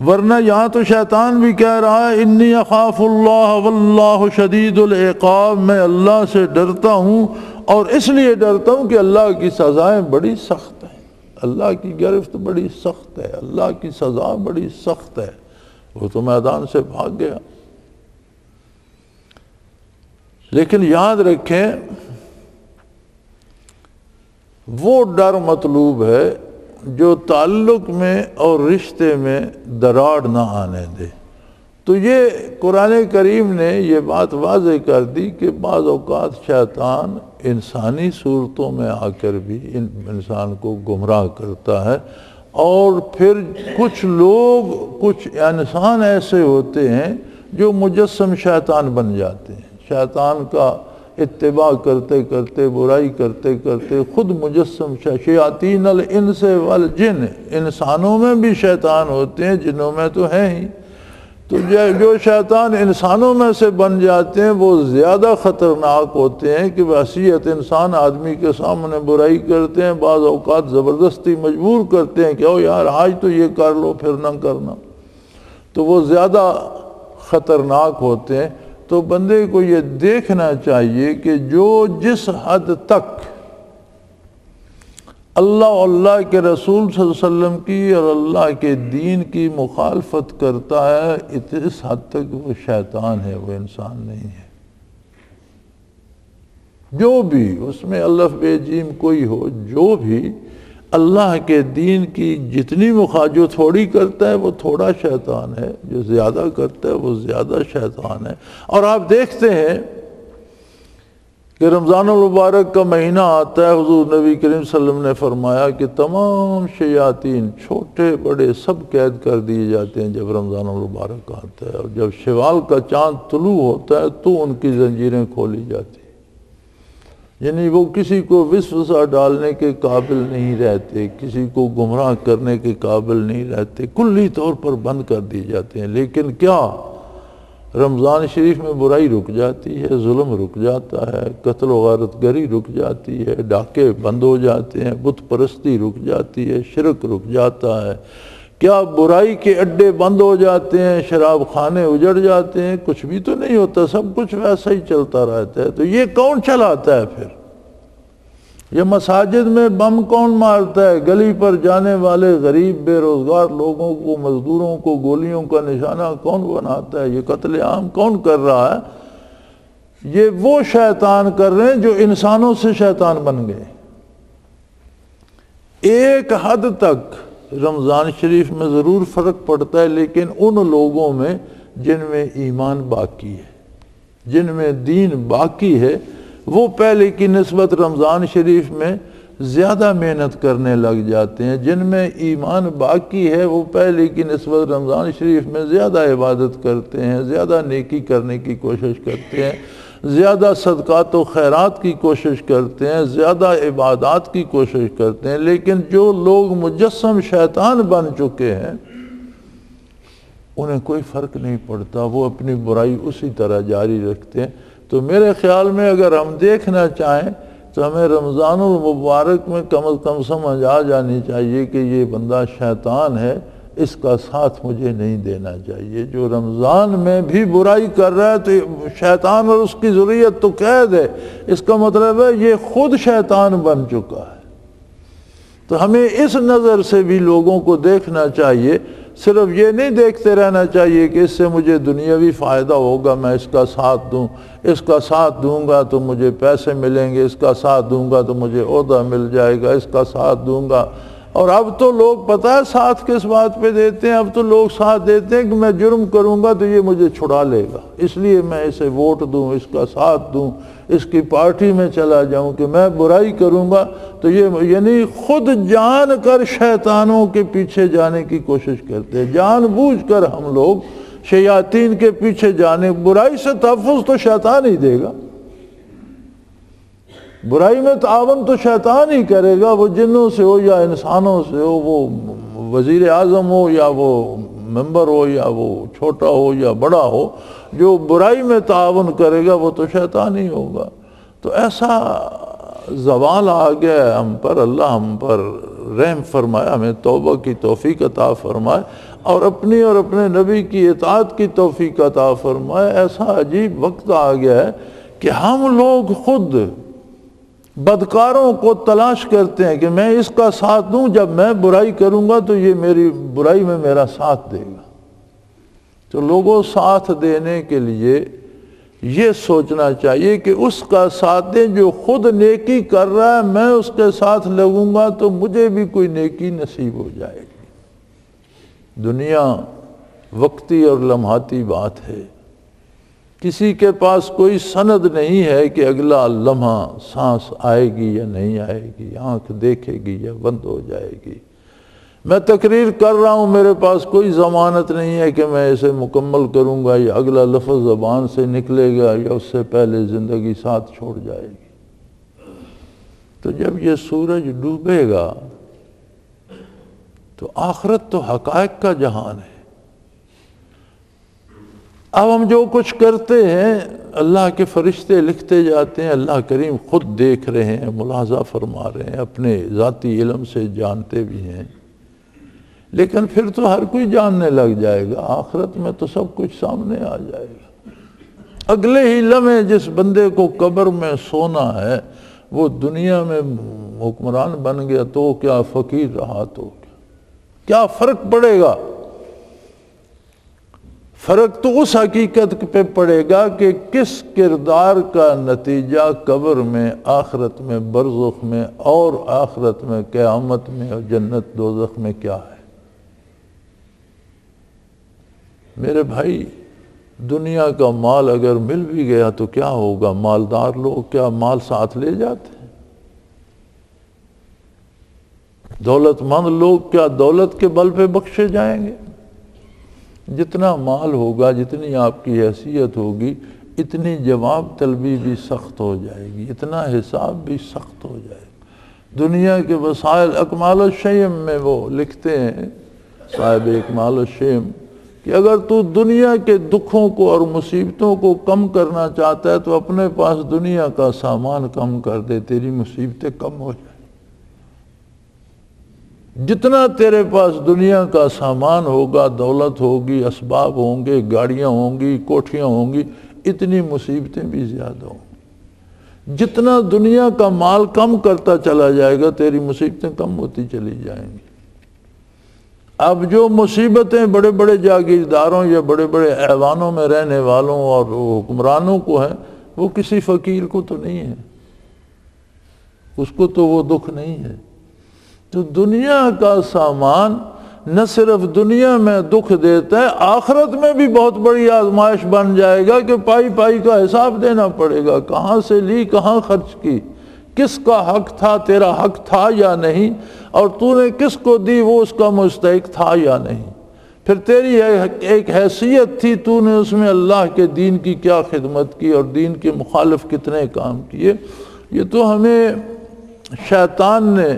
ورنہ یہاں تو شیطان بھی کہہ رہا ہے انی اخاف اللہ واللہ شدید العقاب، میں اللہ سے ڈرتا ہوں، اور اس لیے ڈرتا ہوں کہ اللہ کی سزائیں بڑی سخت ہیں، اللہ کی گرفت بڑی سخت ہے، اللہ کی سزا بڑی سخت ہے۔ وہ تو میدان سے بھاگ گیا۔ لیکن یاد رکھیں وہ ڈر مطلوب ہے جو تعلق میں اور رشتے میں دراڑ نہ آنے دے۔ تو یہ قرآن کریم نے یہ بات واضح کر دی کہ بعض اوقات شیطان انسانی صورتوں میں آ کر بھی انسان کو گمراہ کرتا ہے، اور پھر کچھ لوگ، کچھ انسان ایسے ہوتے ہیں جو مجسم شیطان بن جاتے ہیں، شیطان کا اتباع کرتے کرتے، برائی کرتے کرتے خود مجسم شیاطین الانس والجن، انسانوں میں بھی شیطان ہوتے ہیں، جنوں میں تو ہیں ہی۔ تو جو شیطان انسانوں میں سے بن جاتے ہیں وہ زیادہ خطرناک ہوتے ہیں کہ وحشیت انسان آدمی کے سامنے برائی کرتے ہیں، بعض اوقات زبردستی مجبور کرتے ہیں کہ او یار آج تو یہ کر لو پھر نہ کرنا، تو وہ زیادہ خطرناک ہوتے ہیں۔ تو بندے کو یہ دیکھنا چاہیے کہ جو جس حد تک اللہ اور اللہ کے رسول صلی اللہ علیہ وسلم کی اور اللہ کے دین کی مخالفت کرتا ہے، اس حد تک وہ شیطان ہے، وہ انسان نہیں ہے۔ جو بھی اس میں الف بے جیم کوئی ہو، جو بھی اللہ کے دین کی جتنی جو تھوڑی کرتا ہے وہ تھوڑا شیطان ہے، جو زیادہ کرتا ہے وہ زیادہ شیطان ہے۔ اور آپ دیکھتے ہیں کہ رمضان المبارک کا مہینہ آتا ہے، حضور نبی کریم صلی اللہ علیہ وسلم نے فرمایا کہ تمام شیاطین چھوٹے بڑے سب قید کر دیے جاتے ہیں جب رمضان المبارک آتا ہے، اور جب شوال کا چاند طلوع ہوتا ہے تو ان کی زنجیریں کھولی جاتی ہیں، یعنی وہ کسی کو وسوسہ ڈالنے کے قابل نہیں رہتے، کسی کو گمراہ کرنے کے قابل نہیں رہتے، کلی طور پر بند کر دی جاتے ہیں۔ لیکن کیا رمضان شریف میں برائی رک جاتی ہے، ظلم رک جاتا ہے، قتل و غارت گری رک جاتی ہے، ڈاکے بند ہو جاتے ہیں، بت پرستی رک جاتی ہے، شرک رک جاتا ہے، کیا برائی کے اڈے بند ہو جاتے ہیں، شراب خانے اجڑ جاتے ہیں؟ کچھ بھی تو نہیں ہوتا، سب کچھ ویسا ہی چلتا رہتا ہے۔ تو یہ کون چلاتا ہے پھر؟ یہ مساجد میں بم کون مارتا ہے؟ گلی پر جانے والے غریب بے روزگار لوگوں کو، مزدوروں کو گولیوں کا نشانہ کون بناتا ہے؟ یہ قتل عام کون کر رہا ہے؟ یہ وہ شیطان کر رہے ہیں جو انسانوں سے شیطان بن گئے۔ ایک حد تک رمضان شریف میں ضرور فرق پڑتا ہے، لیکن ان لوگوں میں جن میں ایمان باقی ہے، جن میں دین باقی ہے، وہ پہلے کی نسبت رمضان شریف میں زیادہ محنت کرنے لگ جاتے ہیں۔ جن میں ایمان باقی ہے وہ پہلے کی نسبت رمضان شریف میں زیادہ عبادت کرتے ہیں، زیادہ نیکی کرنے کی کوشش کرتے ہیں، زیادہ صدقات و خیرات کی کوشش کرتے ہیں، زیادہ عبادات کی کوشش کرتے ہیں۔ لیکن جو لوگ مجسم شیطان بن چکے ہیں انہیں کوئی فرق نہیں پڑتا، وہ اپنی برائی اسی طرح جاری رکھتے ہیں۔ تو میرے خیال میں اگر ہم دیکھنا چاہیں تو ہمیں رمضان المبارک میں کم از کم سمجھ آ جانی چاہیے کہ یہ بندہ شیطان ہے، اس کا ساتھ مجھے نہیں دینا چاہیے۔ جو رمضان میں بھی برائی کر رہا ہے تو شیطان اور اس کی ذریت تو قید ہے، اس کا مطلب ہے یہ خود شیطان بن چکا ہے۔ تو ہمیں اس نظر سے بھی لوگوں کو دیکھنا چاہیے، صرف یہ نہیں دیکھتے رہنا چاہیے کہ اس سے مجھے دنیاوی فائدہ ہوگا، میں اس کا ساتھ دوں، اس کا ساتھ دوں گا تو مجھے پیسے ملیں گے، اس کا ساتھ دوں گا تو مجھے عہدہ مل جائے گا، اس کا ساتھ دوں گا۔ اور اب تو لوگ پتہ ہے ساتھ کس بات پہ دیتے ہیں؟ اب تو لوگ ساتھ دیتے ہیں کہ میں جرم کروں گا تو یہ مجھے چھڑا لے گا، اس لیے میں اسے ووٹ دوں، اس کا ساتھ دوں، اس کی پارٹی میں چلا جاؤں کہ میں برائی کروں گا تو یہ، یعنی خود جان کر شیطانوں کے پیچھے جانے کی کوشش کرتے ہیں۔ جان بوجھ کر ہم لوگ شیاطین کے پیچھے جانے، برائی سے تحفظ تو شیطان ہی دے گا، برائی میں تعاون تو شیطان ہی کرے گا، وہ جنوں سے ہو یا انسانوں سے ہو، وہ وزیر اعظم ہو یا وہ ممبر ہو یا وہ چھوٹا ہو یا بڑا ہو، جو برائی میں تعاون کرے گا وہ تو شیطان ہی ہوگا۔ تو ایسا زوال آ گیا ہے ہم پر، اللہ ہم پر رحم فرمائے، ہمیں توبہ کی توفیق عطا فرمائے اور اپنی اور اپنے نبی کی اطاعت کی توفیق عطا فرمائے۔ ایسا عجیب وقت آ گیا ہے کہ ہم لوگ خود بدکاروں کو تلاش کرتے ہیں کہ میں اس کا ساتھ دوں، جب میں برائی کروں گا تو یہ میری برائی میں میرا ساتھ دے گا۔ تو لوگوں ساتھ دینے کے لیے یہ سوچنا چاہیے کہ اس کا ساتھ دیں جو خود نیکی کر رہا ہے، میں اس کے ساتھ لگوں گا تو مجھے بھی کوئی نیکی نصیب ہو جائے گی۔ دنیا وقتی اور لمحاتی بات ہے، کسی کے پاس کوئی سند نہیں ہے کہ اگلا لمحہ سانس آئے گی یا نہیں آئے گی، آنکھ دیکھے گی یا بند ہو جائے گی۔ میں تقریر کر رہا ہوں، میرے پاس کوئی ضمانت نہیں ہے کہ میں اسے مکمل کروں گا یا اگلا لفظ زبان سے نکلے گا یا اس سے پہلے زندگی ساتھ چھوڑ جائے گی۔ تو جب یہ سورج ڈوبے گا تو آخرت تو حقائق کا جہان ہے۔ اب ہم جو کچھ کرتے ہیں اللہ کے فرشتے لکھتے جاتے ہیں، اللہ کریم خود دیکھ رہے ہیں، ملاحظہ فرما رہے ہیں، اپنے ذاتی علم سے جانتے بھی ہیں، لیکن پھر تو ہر کوئی جاننے لگ جائے گا، آخرت میں تو سب کچھ سامنے آ جائے گا۔ اگلے ہی لمحے جس بندے کو قبر میں سونا ہے وہ دنیا میں حکمران بن گیا تو کیا، فقیر رہا تو کیا فرق پڑے گا؟ فرق تو اس حقیقت پہ پڑے گا کہ کس کردار کا نتیجہ قبر میں، آخرت میں، برزخ میں، اور آخرت میں قیامت میں اور جنت دوزخ میں کیا ہے۔ میرے بھائی، دنیا کا مال اگر مل بھی گیا تو کیا ہوگا؟ مالدار لوگ کیا مال ساتھ لے جاتے ہیں؟ دولت مند لوگ کیا دولت کے بل پہ بخشے جائیں گے؟ جتنا مال ہوگا، جتنی آپ کی حیثیت ہوگی، اتنی جواب طلبی بھی سخت ہو جائے گی، اتنا حساب بھی سخت ہو جائے گا۔ دنیا کے وسائل، اکمال الشیم میں وہ لکھتے ہیں صاحب اکمال الشیم کہ اگر تو دنیا کے دکھوں کو اور مصیبتوں کو کم کرنا چاہتا ہے تو اپنے پاس دنیا کا سامان کم کر دے، تیری مصیبتیں کم ہو جائیں۔ جتنا تیرے پاس دنیا کا سامان ہوگا، دولت ہوگی، اسباب ہوں گے، گاڑیاں ہوں گی، کوٹھیاں ہوں گی، اتنی مصیبتیں بھی زیادہ ہوں گی۔ جتنا دنیا کا مال کم کرتا چلا جائے گا تیری مصیبتیں کم ہوتی چلی جائیں گی۔ اب جو مصیبتیں بڑے بڑے جاگیرداروں یا بڑے بڑے ایوانوں میں رہنے والوں اور حکمرانوں کو ہیں، وہ کسی فقیر کو تو نہیں ہے، اس کو تو وہ دکھ نہیں ہے۔ تو دنیا کا سامان نہ صرف دنیا میں دکھ دیتا ہے، آخرت میں بھی بہت بڑی آزمائش بن جائے گا کہ پائی پائی کا حساب دینا پڑے گا، کہاں سے لی، کہاں خرچ کی، کس کا حق تھا، تیرا حق تھا یا نہیں، اور تو نے کس کو دی، وہ اس کا مستحق تھا یا نہیں۔ پھر تیری ایک حیثیت تھی، تو نے اس میں اللہ کے دین کی کیا خدمت کی اور دین کے مخالف کتنے کام کیے۔ یہ تو ہمیں شیطان نے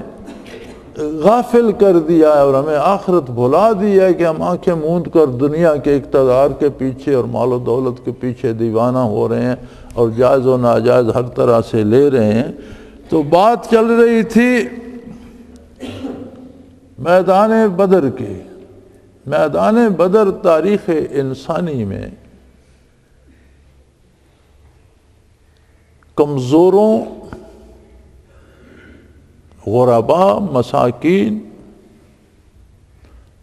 غافل کر دیا ہے اور ہمیں آخرت بھلا دی ہے کہ ہم آنکھیں موند کر دنیا کے اقتدار کے پیچھے اور مال و دولت کے پیچھے دیوانہ ہو رہے ہیں اور جائز و ناجائز ہر طرح سے لے رہے ہیں۔ تو بات چل رہی تھی میدان بدر کی۔ میدان بدر تاریخ انسانی میں کمزوروں، غرباء، مساکین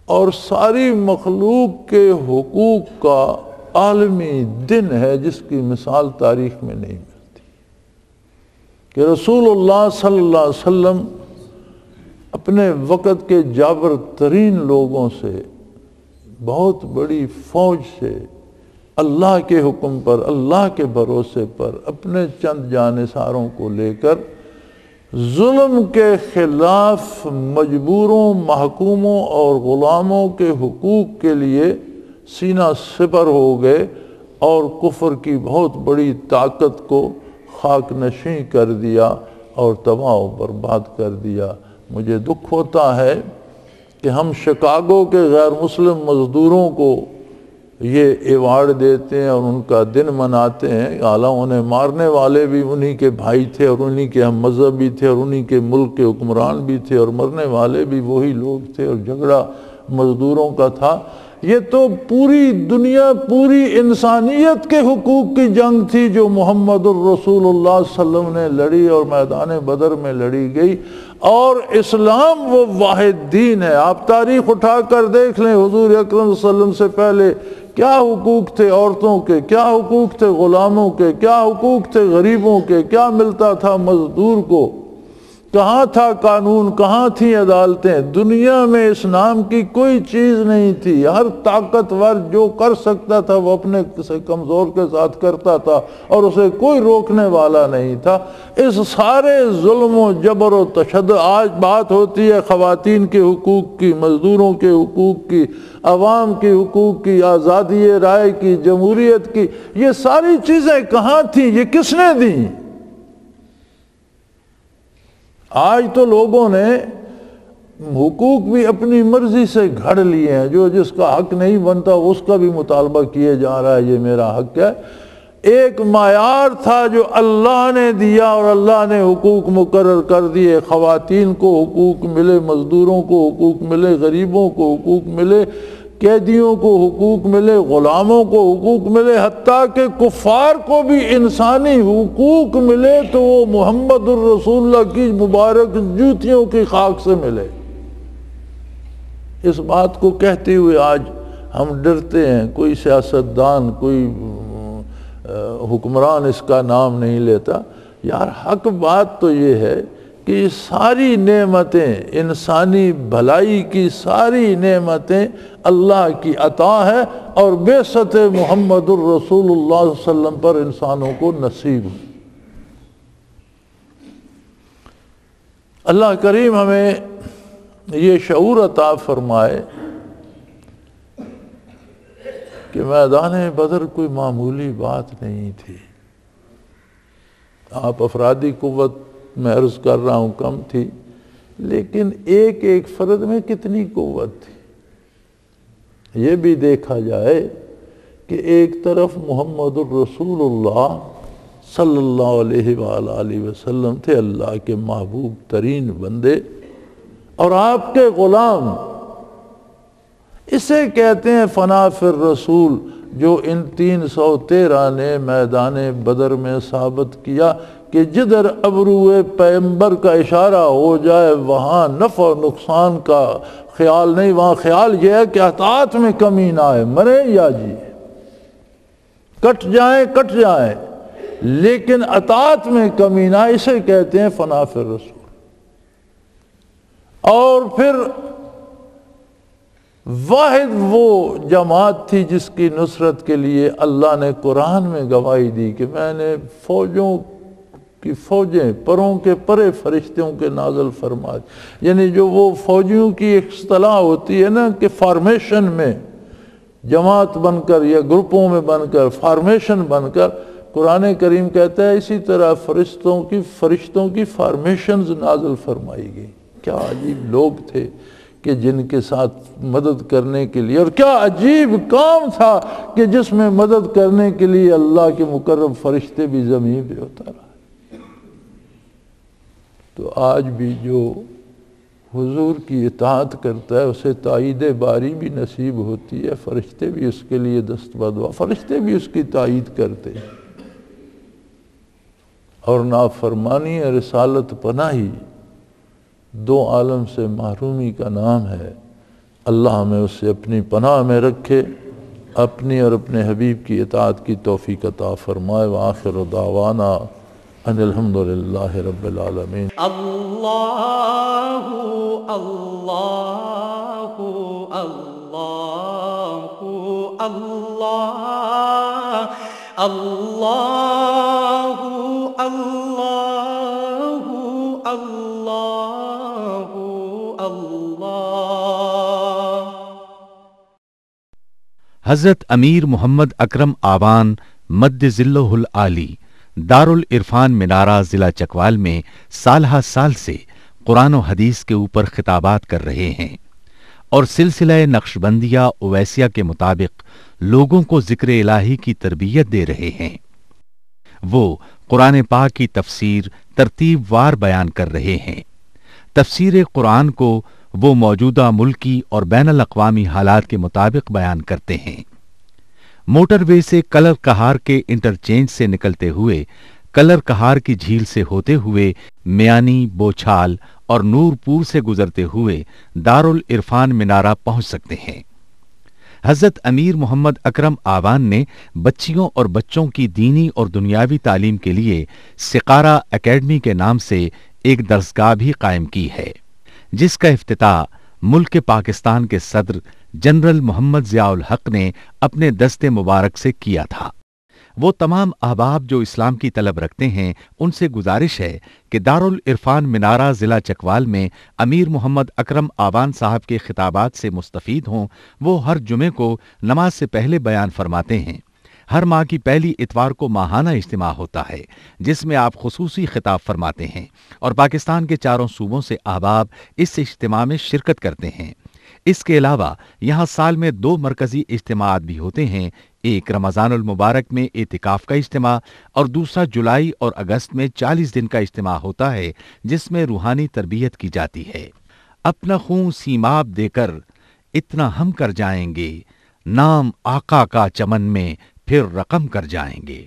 اور ساری مخلوق کے حقوق کا عالمی دن ہے جس کی مثال تاریخ میں نہیں ملتی، کہ رسول اللہ صلی اللہ علیہ وسلم اپنے وقت کے جابر ترین لوگوں سے، بہت بڑی فوج سے، اللہ کے حکم پر، اللہ کے بھروسے پر، اپنے چند جانثاروں کو لے کر ظلم کے خلاف مجبوروں، محکوموں اور غلاموں کے حقوق کے لیے سینہ سپر ہو گئے اور کفر کی بہت بڑی طاقت کو خاک نشیں کر دیا اور تباہ و برباد کر دیا۔ مجھے دکھ ہوتا ہے کہ ہم شکاگو کے غیر مسلم مزدوروں کو یہ ایوارڈ دیتے ہیں اور ان کا دن مناتے ہیں، حالانکہ انہیں مارنے والے بھی انہی کے بھائی تھے اور انہی کے ہم مذہب بھی تھے اور انہی کے ملک کے حکمران بھی تھے اور مرنے والے بھی وہی لوگ تھے اور جھگڑا مزدوروں کا تھا۔ یہ تو پوری دنیا، پوری انسانیت کے حقوق کی جنگ تھی جو محمد الرسول اللہ صلی اللہ علیہ وسلم نے لڑی اور میدان بدر میں لڑی گئی۔ اور اسلام وہ واحد دین ہے۔ آپ تاریخ اٹھا کر دیکھ لیں، حضور اکرم صلی اللہ علیہ وسلم سے پہلے کیا حقوق تھے عورتوں کے، کیا حقوق تھے غلاموں کے، کیا حقوق تھے غریبوں کے، کیا ملتا تھا مزدور کو، کہاں تھا قانون، کہاں تھیں عدالتیں؟ دنیا میں اس نام کی کوئی چیز نہیں تھی۔ ہر طاقتور جو کر سکتا تھا وہ اپنے کمزور کے ساتھ کرتا تھا اور اسے کوئی روکنے والا نہیں تھا۔ اس سارے ظلم و جبر و تشدد، آج بات ہوتی ہے خواتین کے حقوق کی، مزدوروں کے حقوق کی، عوام کے حقوق کی، آزادی رائے کی، جمہوریت کی، یہ ساری چیزیں کہاں تھیں؟ یہ کس نے دیں؟ آج تو لوگوں نے حقوق بھی اپنی مرضی سے گھڑ لیے ہیں، جو جس کا حق نہیں بنتا اس کا بھی مطالبہ کیے جا رہا ہے، یہ میرا حق ہے۔ ایک معیار تھا جو اللہ نے دیا اور اللہ نے حقوق مقرر کر دیے، خواتین کو حقوق ملے، مزدوروں کو حقوق ملے، غریبوں کو حقوق ملے، قیدیوں کو حقوق ملے، غلاموں کو حقوق ملے، حتیٰ کہ کفار کو بھی انسانی حقوق ملے تو وہ محمد الرسول اللہ کی مبارک جوتیوں کی خاک سے ملے۔ اس بات کو کہتے ہوئے آج ہم ڈرتے ہیں، کوئی سیاستدان، کوئی حکمران اس کا نام نہیں لیتا۔ یار حق بات تو یہ ہے کہ یہ ساری نعمتیں، انسانی بھلائی کی ساری نعمتیں اللہ کی عطا ہے اور بعثت محمد الرسول اللہ صلی اللہ علیہ وسلم پر انسانوں کو نصیب ہے۔ اللہ کریم ہمیں یہ شعور عطا فرمائے کہ میدان بدر کوئی معمولی بات نہیں تھی۔ آپ افرادی قوت میں عرض کر رہا ہوں کم تھی، لیکن ایک ایک فرد میں کتنی قوت تھی۔ یہ بھی دیکھا جائے کہ ایک طرف محمد الرسول اللہ صلی اللہ علیہ وآلہ وسلم تھے، اللہ کے محبوب ترین بندے، اور آپ کے غلام، اسے کہتے ہیں فنا فی الرسول، جو ان 313 نے میدان بدر میں ثابت کیا کہ جدھر ابروئے پیغمبر کا اشارہ ہو جائے وہاں نفع و نقصان کا خیال نہیں، وہاں خیال یہ ہے کہ اطاعت میں کمی نہ آئے، مرے یا جی، کٹ جائیں لیکن اطاعت میں کمی نہ آئے، اسے کہتے ہیں فنا فی الرسول۔ اور پھر واحد وہ جماعت تھی جس کی نصرت کے لیے اللہ نے قرآن میں گواہی دی کہ میں نے فوجوں کی فوجیں پروں کے پرے فرشتوں کے نازل فرما دی۔ یعنی جو وہ فوجیوں کی ایک اصطلاح ہوتی ہے نا کہ فارمیشن میں جماعت بن کر یا گروپوں میں بن کر، فارمیشن بن کر، قرآن کریم کہتا ہے اسی طرح فرشتوں کی فارمیشنز نازل فرمائی گئی۔ کیا عجیب لوگ تھے کہ جن کے ساتھ مدد کرنے کے لیے، اور کیا عجیب کام تھا کہ جس میں مدد کرنے کے لیے اللہ کے مقرب فرشتے بھی زمین پہ اترا۔ تو آج بھی جو حضور کی اطاعت کرتا ہے اسے تائید باری بھی نصیب ہوتی ہے، فرشتے بھی اس کے لیے دست بدعا، فرشتے بھی اس کی تائید کرتے ہیں۔ اور نافرمانی رسالت پناہی دو عالم سے محرومی کا نام ہے۔ اللہ ہمیں اسے اپنی پناہ میں رکھے، اپنی اور اپنے حبیب کی اطاعت کی توفیق عطا فرمائے۔ وآخر دعوانا ان الحمدللہ رب العالمین۔ اللہ اللہ اللہ اللہ اللہ اللہ اللہ اللہ۔ حضرت امیر محمد اکرم آوان مد ظلہ العالی دارالعرفان منارہ ضلع چکوال میں سالہ سال سے قرآن و حدیث کے اوپر خطابات کر رہے ہیں اور سلسلہ نقشبندیہ اویسیہ کے مطابق لوگوں کو ذکر الہی کی تربیت دے رہے ہیں۔ وہ قرآن پاک کی تفسیر ترتیب وار بیان کر رہے ہیں۔ تفسیر قرآن کو وہ موجودہ ملکی اور بین الاقوامی حالات کے مطابق بیان کرتے ہیں۔ موٹر وے سے کلر کہار کے انٹرچینج سے نکلتے ہوئے، کلر کہار کی جھیل سے ہوتے ہوئے، میانی، بوچھال اور نور پور سے گزرتے ہوئے دارالعرفان منارہ پہنچ سکتے ہیں۔ حضرت امیر محمد اکرم آوان نے بچیوں اور بچوں کی دینی اور دنیاوی تعلیم کے لیے سقارہ اکیڈمی کے نام سے ایک درسگاہ بھی قائم کی ہے، جس کا افتتاح ملک پاکستان کے صدر جنرل محمد ضیاء الحق نے اپنے دست مبارک سے کیا تھا۔ وہ تمام احباب جو اسلام کی طلب رکھتے ہیں ان سے گزارش ہے کہ دارالعرفان منارہ ضلع چکوال میں امیر محمد اکرم آوان صاحب کے خطابات سے مستفید ہوں۔ وہ ہر جمعے کو نماز سے پہلے بیان فرماتے ہیں۔ ہر ماہ کی پہلی اتوار کو ماہانہ اجتماع ہوتا ہے جس میں آپ خصوصی خطاب فرماتے ہیں اور پاکستان کے چاروں صوبوں سے احباب اس اجتماع میں شرکت کرتے ہیں۔ اس کے علاوہ یہاں سال میں 2 مرکزی اجتماعات بھی ہوتے ہیں، ایک رمضان المبارک میں اعتکاف کا اجتماع اور دوسرا جولائی اور اگست میں 40 دن کا اجتماع ہوتا ہے جس میں روحانی تربیت کی جاتی ہے۔ اپنا خون سیماب دے کر اتنا ہم کر جائیں گے، نام آقا کا چمن میں پھر رقم کر جائیں گے۔